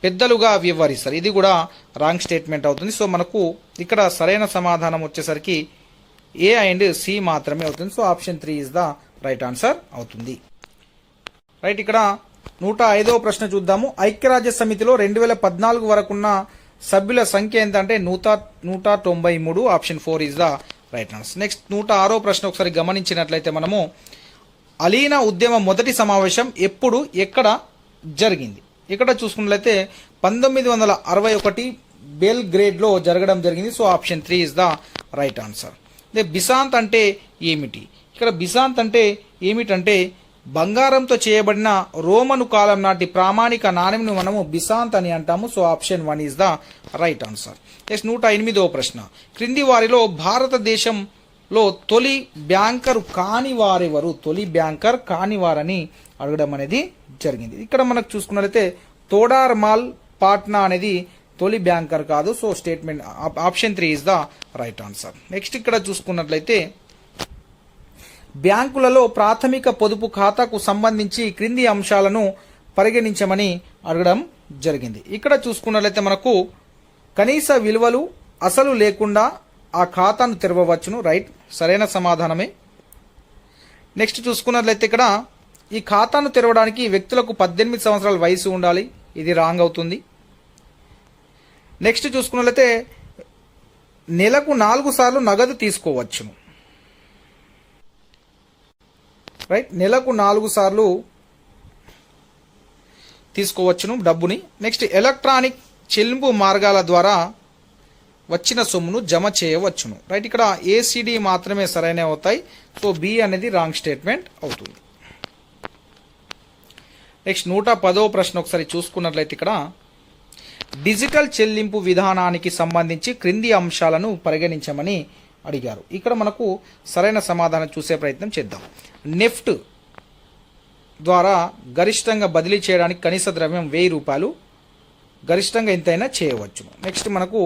Speaker 1: పెద్దలుగా వ్యవహరిస్తారు, ఇది కూడా రాంగ్ స్టేట్మెంట్ అవుతుంది. సో మనకు ఇక్కడ సరైన సమాధానం వచ్చేసరికి ఏ అండ్ సి మాత్రమే అవుతుంది. So option 3 is the right answer అవుతుంది. రైట్. ఇక్కడ 105వ ప్రశ్న చూద్దాము. ఐక్యరాజ్య సమితిలో 2014 వరకున్న సభ్యుల సంఖ్య ఎంత అంటే 193. Option 4 is the right answer. Next 106వ ప్రశ్న ఒకసారి గమనించినట్లయితే మనము అలీనా ఉద్యమం మొదటి సమావేశం ఎప్పుడు, ఎక్కడ జరిగింది? ఇక్కడ చూసుకున్నట్లయితే 1961 బెల్గ్రేడ్లో జరగడం జరిగింది. So option 3 is the right answer. బిసాంత్ అంటే ఏమిటి? ఇక్కడ బిసాంత్ అంటే ఏమిటంటే బంగారంతో చేయబడిన రోమను కాలం నాటి ప్రామాణిక నాణ్యంను మనము బిసాంత్ అని అంటాము. So option 1 is the right answer. Next 108వ ప్రశ్న. క్రింది వారిలో భారతదేశంలో తొలి బ్యాంకర్ కాని వారెవరు? తొలి బ్యాంకర్ కాని వారని అడగడం అనేది జరిగింది. ఇక్కడ మనకు చూసుకున్నట్లయితే తోడార్మాల్ పాట్నా అనేది తొలి బ్యాంకర్ కాదు. So statement option 3 is the right answer. Next ఇక్కడ చూసుకున్నట్లయితే బ్యాంకులలో ప్రాథమిక పొదుపు ఖాతాకు సంబంధించి క్రింది అంశాలను పరిగణించమని అడగడం జరిగింది. ఇక్కడ చూసుకున్నట్లయితే మనకు కనీస విలువలు అసలు లేకుండా ఆ ఖాతాను తెరవవచ్చును, రైట్, సరైన సమాధానమే. నెక్స్ట్ చూసుకున్నట్లయితే ఇక్కడ ఈ ఖాతాను తెరవడానికి వ్యక్తులకు 18 సంవత్సరాల వయసు ఉండాలి, ఇది రాంగ్ అవుతుంది. నెక్స్ట్ చూసుకున్నట్లయితే నెలకు 4 సార్లు నగదు తీసుకోవచ్చును, రైట్, నెలకు 4 సార్లు తీసుకోవచ్చును డబ్బుని. నెక్స్ట్ ఎలక్ట్రానిక్ చెల్లింపు మార్గాల ద్వారా వచ్చిన సొమ్మును జమ చేయవచ్చును, రైట్. ఇక్కడ ఏసీడీ మాత్రమే సరైన అవుతాయి. సో బి అనేది రాంగ్ స్టేట్మెంట్ అవుతుంది. నెక్స్ట్ 110వ ప్రశ్న ఒకసారి చూసుకున్నట్లయితే ఇక్కడ డిజిటల్ చెల్లింపు విధానానికి సంబంధించి క్రింది అంశాలను పరిగణించమని అడిగారు. ఇక్కడ మనకు సరైన సమాధానం చూసే ప్రయత్నం చేద్దాం. నెఫ్ట్ ద్వారా గరిష్టంగా బదిలీ చేయడానికి కనీస ద్రవ్యం 1000 రూపాయలు, గరిష్టంగా ఎంతైనా చేయవచ్చు. నెక్స్ట్ మనకు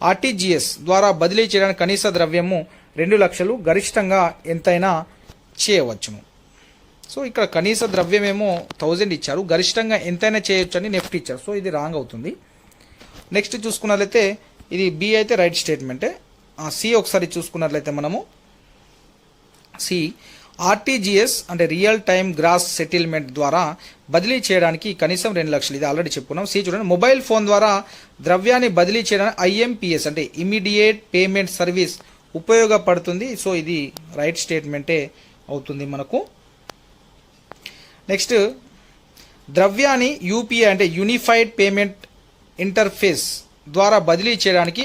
Speaker 1: ఆర్టీజీఎస్ ద్వారా బదిలీ చేయడానికి కనీస ద్రవ్యము 2 లక్షలు, గరిష్టంగా ఎంతైనా చేయవచ్చును. సో ఇక్కడ కనీస ద్రవ్యమేమో 1000 ఇచ్చారు, గరిష్టంగా ఎంతైనా చేయొచ్చు అని నెఫ్ట్ ఇచ్చారు. సో ఇది రాంగ్ అవుతుంది. నెక్స్ట్ చూసుకున్నట్లయితే ఇది బి అయితే రైట్ స్టేట్మెంటే. సి ఒకసారి చూసుకున్నట్లయితే మనము సి ఆర్టీజీఎస్ అంటే రియల్ టైమ్ గ్రాస్ సెటిల్మెంట్ ద్వారా బదిలీ చేయడానికి కనీసం 2 లక్షలు, ఇది ఆల్రెడీ చెప్పుకున్నాం. సి చూడండి, మొబైల్ ఫోన్ ద్వారా ద్రవ్యాన్ని బదిలీ చేయడానికి ఐఎంపిఎస్ అంటే ఇమీడియట్ పేమెంట్ సర్వీస్ ఉపయోగపడుతుంది. సో ఇది రైట్ స్టేట్మెంటే అవుతుంది మనకు. నెక్స్ట్ ద్రవ్యాన్ని యూపీఐ అంటే యూనిఫైడ్ పేమెంట్ ఇంటర్ఫేస్ ద్వారా బదిలీ చేయడానికి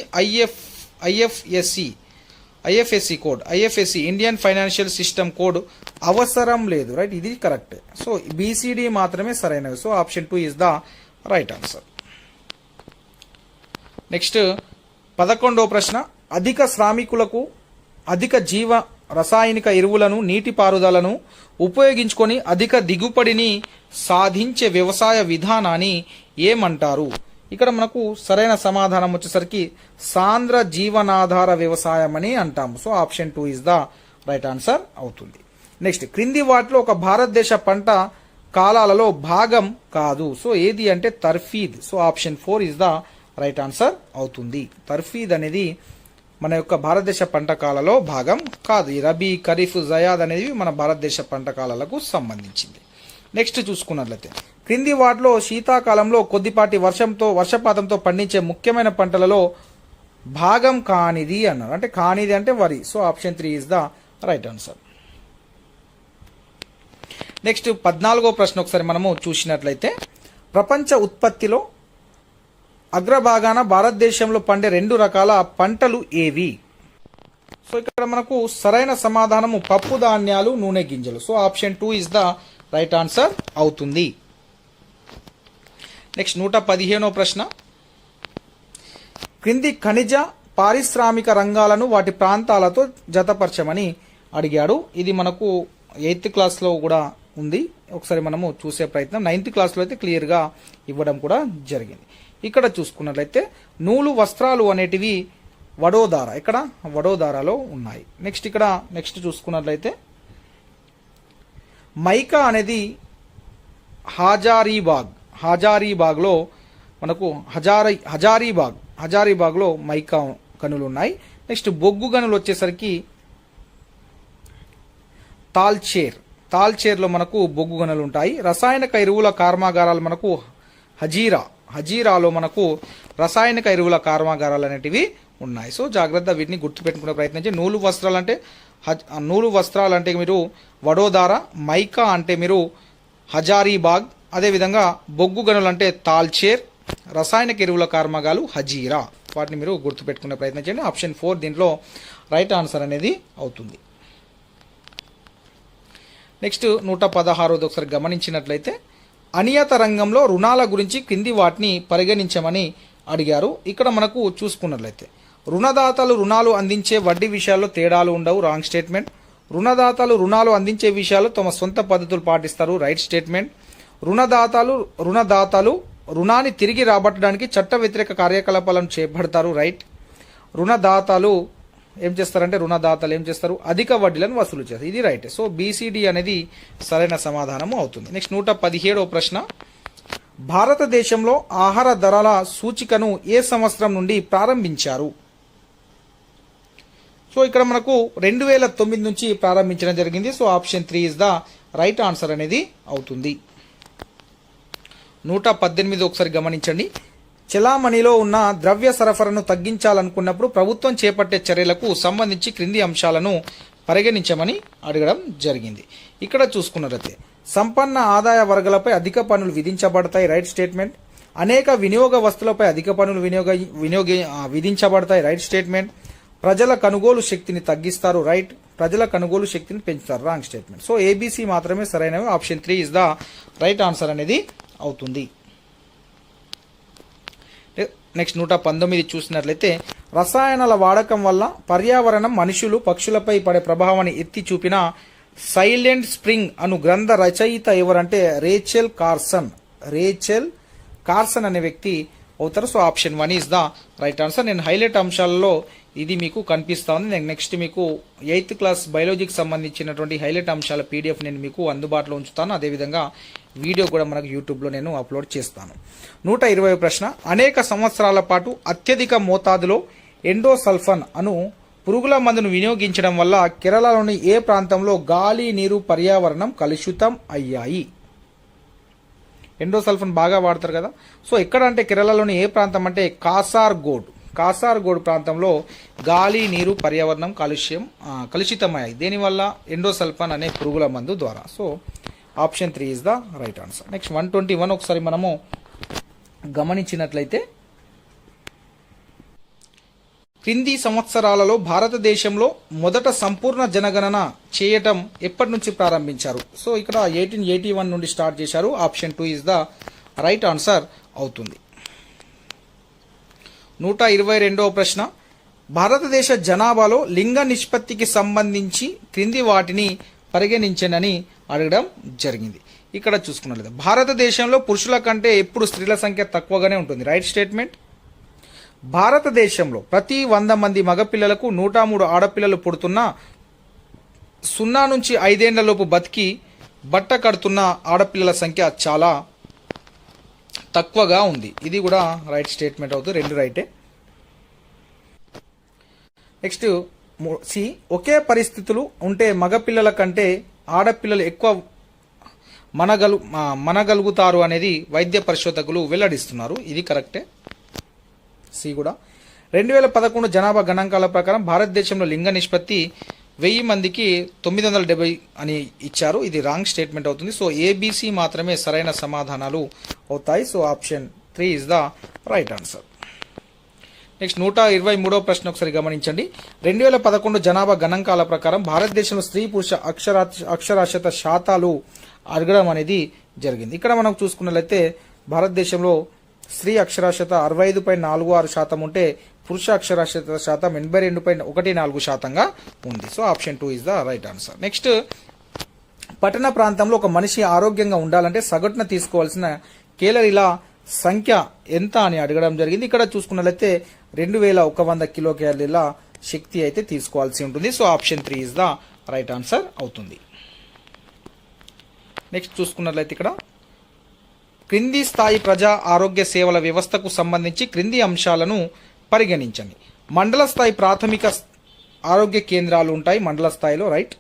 Speaker 1: IFSC code, IFSC Indian financial system code అవసరం లేదు, రైట్, ఇది కరెక్ట్. సో బీసీడీ మాత్రమే సరైనవి. So option 2 is the right answer. Next 11వ ప్రశ్న. అధిక శ్రామికులకు అధిక జీవ రసాయనిక ఎరువులను, నీటిపారుదలను ఉపయోగించుకొని అధిక దిగుబడిని సాధించే వ్యవసాయ విధానాన్ని ఏమంటారు? ఇక్కడ మనకు సరైన సమాధానం వచ్చేసరికి సాంద్ర జీవనాధార వ్యవసాయం అని అంటాము. So option 2 is the right answer అవుతుంది. నెక్స్ట్ క్రింది వాటిలో ఒక భారతదేశ పంట కాలాలలో భాగం కాదు. సో ఏది అంటే తర్ఫీద్. So option 4 is the right answer అవుతుంది. తర్ఫీద్ అనేది మన యొక్క భారతదేశ పంట కాలలో భాగం కాదు. ఈ రబీ, ఖరీఫ్, జయాద్ అనేవి మన భారతదేశ పంట కాలాలకు సంబంధించింది. నెక్స్ట్ చూసుకున్నట్లయితే క్రింది వాటిలో శీతాకాలంలో కొద్దిపాటి వర్షపాతంతో పండించే ముఖ్యమైన పంటలలో భాగం కానిది అన్నారు. అంటే కానిది అంటే వరి. So option 3 is the right answer. Next 14వ ప్రశ్న ఒకసారి మనము చూసినట్లయితే ప్రపంచ ఉత్పత్తిలో అగ్రభాగాన భారతదేశంలో పండే 2 రకాల పంటలు ఏవి? సో ఇక్కడ మనకు సరైన సమాధానము పప్పు ధాన్యాలు, నూనె గింజలు. So option 2 is the right answer అవుతుంది. నెక్స్ట్ 115వ ప్రశ్న క్రింది ఖనిజ పారిశ్రామిక రంగాలను వాటి ప్రాంతాలతో జతపరచమని అడిగాడు. ఇది మనకు 8th క్లాస్లో కూడా ఉంది. ఒకసారి మనము చూసే ప్రయత్నం 9th క్లాస్లో అయితే క్లియర్గా ఇవ్వడం కూడా జరిగింది. ఇక్కడ చూసుకున్నట్లయితే నూలు వస్త్రాలు అనేటివి వడోదర, ఇక్కడ వడోదరలో ఉన్నాయి. నెక్స్ట్ చూసుకున్నట్లయితే మైకా అనేది హజారీబాగ్లో మనకు హజారీబాగ్లో మైకా గనులు ఉన్నాయి. నెక్స్ట్ బొగ్గు గనులు వచ్చేసరికి తాల్చేర్లో మనకు బొగ్గు గనులు ఉంటాయి. రసాయనిక ఎరువుల కర్మాగారాలు మనకు హజీరాలో మనకు రసాయనిక ఎరువుల కర్మాగారాలు అనేటివి ఉన్నాయి. సో జాగ్రత్త వీటిని గుర్తుపెట్టుకునే ప్రయత్నించి నూలు వస్త్రాలు అంటే మీరు వడోదర, మైకా అంటే మీరు హజారీబాగ్, అదేవిధంగా బొగ్గు గనులు అంటే తాల్చేర్, రసాయనిక ఎరువుల కర్మాగారాలు హజీరా. వాటిని మీరు గుర్తుపెట్టుకునే ప్రయత్నం చేయండి. ఆప్షన్ 4 దీంట్లో రైట్ ఆన్సర్ అనేది అవుతుంది. నెక్స్ట్ 116ది ఒకసారి గమనించినట్లయితే అనియత రంగంలో రుణాల గురించి కింది వాటిని పరిగణించమని అడిగారు. ఇక్కడ మనకు చూసుకున్నట్లయితే రుణదాతలు రుణాలు అందించే వడ్డీ విషయాల్లో తేడాలు ఉండవు, రాంగ్ స్టేట్మెంట్. రుణదాతలు రుణాలు అందించే విషయాల్లో తమ సొంత పద్ధతులు పాటిస్తారు, రైట్ స్టేట్మెంట్. రుణదాతలు రుణాన్ని తిరిగి రాబట్టడానికి చట్ట వ్యతిరేక కార్యకలాపాలను చేపడతారు, రైట్. రుణదాతలు ఏం చేస్తారు అధిక వడ్డీలను వసూలు చేస్తారు, ఇది రైట్. సో బీసీడీ అనేది సరైన సమాధానము అవుతుంది. నెక్స్ట్ 117వ ప్రశ్న భారతదేశంలో ఆహార ధరల సూచికను ఏ సంవత్సరం నుండి ప్రారంభించారు? సో ఇక్కడ మనకు 2009 నుంచి ప్రారంభించడం జరిగింది. So option 3 is the right answer అనేది అవుతుంది. 118 ఒకసారి గమనించండి. చెలామణిలో ఉన్న ద్రవ్య సరఫరాను తగ్గించాలనుకున్నప్పుడు ప్రభుత్వం చేపట్టే చర్యలకు సంబంధించి క్రింది అంశాలను పరిగణించమని అడగడం జరిగింది. ఇక్కడ చూసుకున్నట్లయితే సంపన్న ఆదాయ వర్గాలపై అధిక పన్నులు విధించబడతాయి, రైట్ స్టేట్మెంట్. అనేక వినియోగ వస్తువులపై అధిక పన్నులు విధించబడతాయి, రైట్ స్టేట్మెంట్. ప్రజల కొనుగోలు శక్తిని తగ్గిస్తారు, రైట్. ప్రజల కొనుగోలు శక్తిని పెంచుతారు, రాంగ్ స్టేట్మెంట్. సో ఏబీసీ మాత్రమే సరైనవి. Option 3 is the right answer అనేది అవుతుంది. నెక్స్ట్ 119 చూసినట్లయితే రసాయనాల వాడకం వల్ల పర్యావరణం, మనుషులు, పక్షులపై పడే ప్రభావాన్ని ఎత్తి చూపిన సైలెంట్ స్ప్రింగ్ అను గ్రంథ రచయిత ఎవరంటే రేచెల్ కార్సన్ అనే వ్యక్తి అవుతారు. So option 1 is the right answer. నేను హైలైట్ అంశాలలో ఇది మీకు కనిపిస్తా ఉంది. నేను నెక్స్ట్ మీకు 8th క్లాస్ బయాలజీకి సంబంధించినటువంటి హైలైట్ అంశాల పీడిఎఫ్ నేను మీకు అందుబాటులో ఉంచుతాను. అదేవిధంగా వీడియో కూడా మనకు యూట్యూబ్లో నేను అప్లోడ్ చేస్తాను. 120 ప్రశ్న అనేక సంవత్సరాల పాటు అత్యధిక మోతాదులో ఎండోసల్ఫాన్ అను పురుగుల మందును వినియోగించడం వల్ల కేరళలోని ఏ ప్రాంతంలో గాలి, నీరు, పర్యావరణం కలుషితం అయ్యాయి? ఎండోసల్ఫాన్ బాగా వాడతారు కదా. సో ఎక్కడ అంటే కేరళలోని ఏ ప్రాంతం అంటే కాసార్గోడ్ ప్రాంతంలో గాలి, నీరు, పర్యావరణం కలుషితమయ్యాయి. దేనివల్ల? ఎండోసల్ఫాన్ అనే పురుగుల మందు ద్వారా. So option 3 is the right answer. Next 121 ఒకసారి మనము గమనించినట్లయితే క్రింది సంవత్సరాలలో భారతదేశంలో మొదట సంపూర్ణ జనగణన చేయటం ఎప్పటి నుంచి ప్రారంభించారు? సో ఇక్కడ 1881 నుండి స్టార్ట్ చేశారు. Option 2 is the right answer అవుతుంది. 122వ ప్రశ్న భారతదేశ జనాభాలో లింగ నిష్పత్తికి సంబంధించి క్రింది వాటిని పరిగణించనని అడగడం జరిగింది. ఇక్కడ చూసుకున్నట్లయితే భారతదేశంలో పురుషుల కంటే ఎప్పుడు స్త్రీల సంఖ్య తక్కువగానే ఉంటుంది, రైట్ స్టేట్మెంట్. భారతదేశంలో ప్రతి 100 మంది మగపిల్లలకు 103 ఆడపిల్లలు పుడుతున్నా 0 నుంచి 5 ఏళ్లలోపు బతికి బట్ట కడుతున్న ఆడపిల్లల సంఖ్య చాలా తక్కువగా ఉంది. ఇది కూడా రైట్ స్టేట్మెంట్ అవుతుంది, రెండు రైటే. నెక్స్ట్ ఒకే పరిస్థితులు ఉంటే మగపిల్లల కంటే ఆడపిల్లలు ఎక్కువ మనగలుగుతారు అనేది వైద్య పరిశోధకులు వెల్లడిస్తున్నారు. ఇది కరెక్టే. సి కూడా. 2011 జనాభా గణాంకాల ప్రకారం భారతదేశంలో లింగ నిష్పత్తి 1000 మందికి 970 అని ఇచ్చారు. ఇది రాంగ్ స్టేట్మెంట్ అవుతుంది. సో ఏబిసి మాత్రమే సరైన సమాధానాలు అవుతాయి. So option 3 is the right answer. Next 123వ ప్రశ్న ఒకసారి గమనించండి. 2011 జనాభా గణాంకాల ప్రకారం భారతదేశంలో స్త్రీ పురుష అక్షరాస్యత శాతాలు అడగడం అనేది జరిగింది. ఇక్కడ మనం చూసుకున్నట్లయితే భారతదేశంలో స్త్రీ అక్షరాస్యత 65.46% ఉంటే పురుష అక్షరాస్యత శాతం 82.14%గా ఉంది. So option 2 is the right answer. Next పట్టణ ప్రాంతంలో ఒక మనిషి ఆరోగ్యంగా ఉండాలంటే సగటున తీసుకోవాల్సిన కేలరీల సంఖ్య ఎంత అని అడగడం జరిగింది. ఇక్కడ చూసుకున్నట్లయితే 2100 కిలో క్యాలరీల శక్తి అయితే తీసుకోవాల్సి ఉంటుంది. So option 3 is the right answer అవుతుంది. నెక్స్ట్ చూసుకున్నట్లయితే ఇక్కడ క్రింది స్థాయి ప్రజా ఆరోగ్య సేవల వ్యవస్థకు సంబంధించి క్రింది అంశాలను పరిగణించండి. మండల స్థాయి ప్రాథమిక ఆరోగ్య కేంద్రాలు ఉంటాయి మండల స్థాయిలో, రైట్.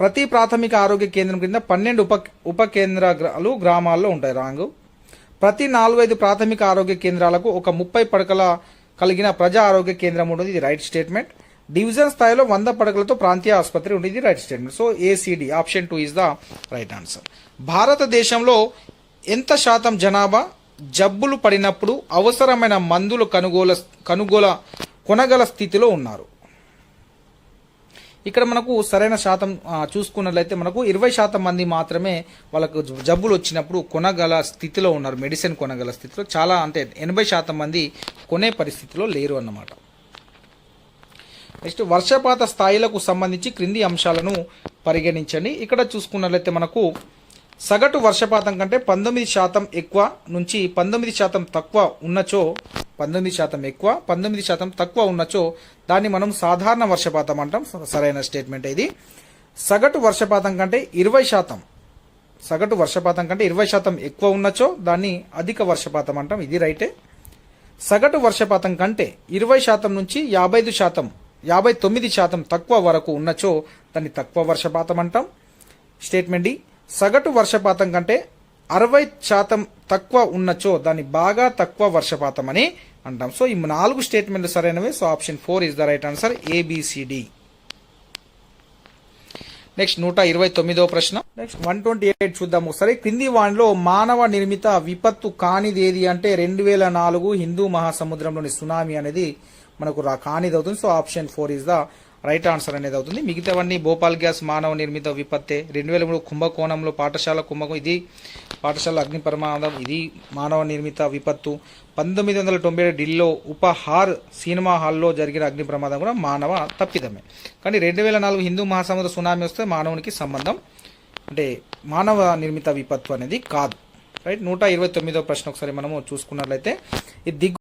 Speaker 1: ప్రతి ప్రాథమిక ఆరోగ్య కేంద్రం కింద 12 ఉప కేంద్రాలు గ్రామాల్లో ఉంటాయి, రాంగ్. ప్రతి 4-5 ప్రాథమిక ఆరోగ్య కేంద్రాలకు ఒక 30 పడకల కలిగిన ప్రజా ఆరోగ్య కేంద్రం ఉంటుంది, ఇది రైట్ స్టేట్మెంట్. డివిజన్ స్థాయిలో 100 పడకలతో ప్రాంతీయ ఆసుపత్రి ఉంటుంది, ఇది right statement. So ACD option 2 is the right answer. భారతదేశంలో ఎంత శాతం జనాభా జబ్బులు పడినప్పుడు అవసరమైన మందులు కొనగల స్థితిలో ఉన్నారు? ఇక్కడ మనకు సరైన శాతం చూసుకున్నట్లయితే మనకు 20% మంది మాత్రమే వాళ్ళకు జబ్బులు వచ్చినప్పుడు కొనగల స్థితిలో ఉన్నారు, మెడిసిన్ కొనగల స్థితిలో. చాలా అంటే 80% మంది కొనే పరిస్థితిలో లేరు అన్నమాట. నెక్స్ట్ వర్షపాత స్థాయిలకు సంబంధించి క్రింది అంశాలను పరిగణించండి. ఇక్కడ చూసుకున్నట్లయితే మనకు సగటు వర్షపాతం కంటే 19% ఎక్కువ నుంచి 19% తక్కువ ఉన్నచో 19% ఎక్కువ 19% తక్కువ ఉన్నచో దాన్ని మనం సాధారణ వర్షపాతం అంటాం, సరైన స్టేట్మెంట్ ఇది. సగటు వర్షపాతం కంటే 20% ఎక్కువ ఉన్నచో దాన్ని అధిక వర్షపాతం అంటాం, ఇది రైటే. సగటు వర్షపాతం కంటే 20% నుంచి 59% తక్కువ వరకు ఉన్నచో దాన్ని తక్కువ వర్షపాతం అంటాం, స్టేట్మెంట్ డి. సగటు వర్షపాతం కంటే 60% తక్కువ ఉన్నచో దాన్ని బాగా తక్కువ వర్షపాతం అని అంటాం. సో ఈ 4 స్టేట్మెంట్లు సరైనవే. So option 4 is the right answer, ABCD. Next 129వ ప్రశ్న. నెక్స్ట్ 128 చూద్దాం ఒకసారి. క్రింది వానిలో మానవ నిర్మిత విపత్తు కానిది ఏది అంటే 2004 హిందూ మహాసముద్రంలోని సునామీ అనేది మనకు కానిది అవుతుంది. So option 4 is the right answer అనేది అవుతుంది. మిగతావన్నీ భోపాల్ గ్యాస్ మానవ నిర్మిత విపత్తే, 2003 కుంభకోణంలో పాఠశాల కుంభకోణం, ఇది పాఠశాల అగ్ని ప్రమాదం, ఇది మానవ నిర్మిత విపత్తు. 1997 ఢిల్లీలో ఉపహార్ సినిమా హాల్లో జరిగిన అగ్ని ప్రమాదం కూడా మానవ తప్పిదమే. కానీ 2004 హిందూ మహాసముద్ర సునామీ వస్తే మానవునికి సంబంధం, అంటే మానవ నిర్మిత విపత్తు అనేది కాదు, రైట్. 129వ ప్రశ్న ఒకసారి మనము చూసుకున్నట్లయితే ఈ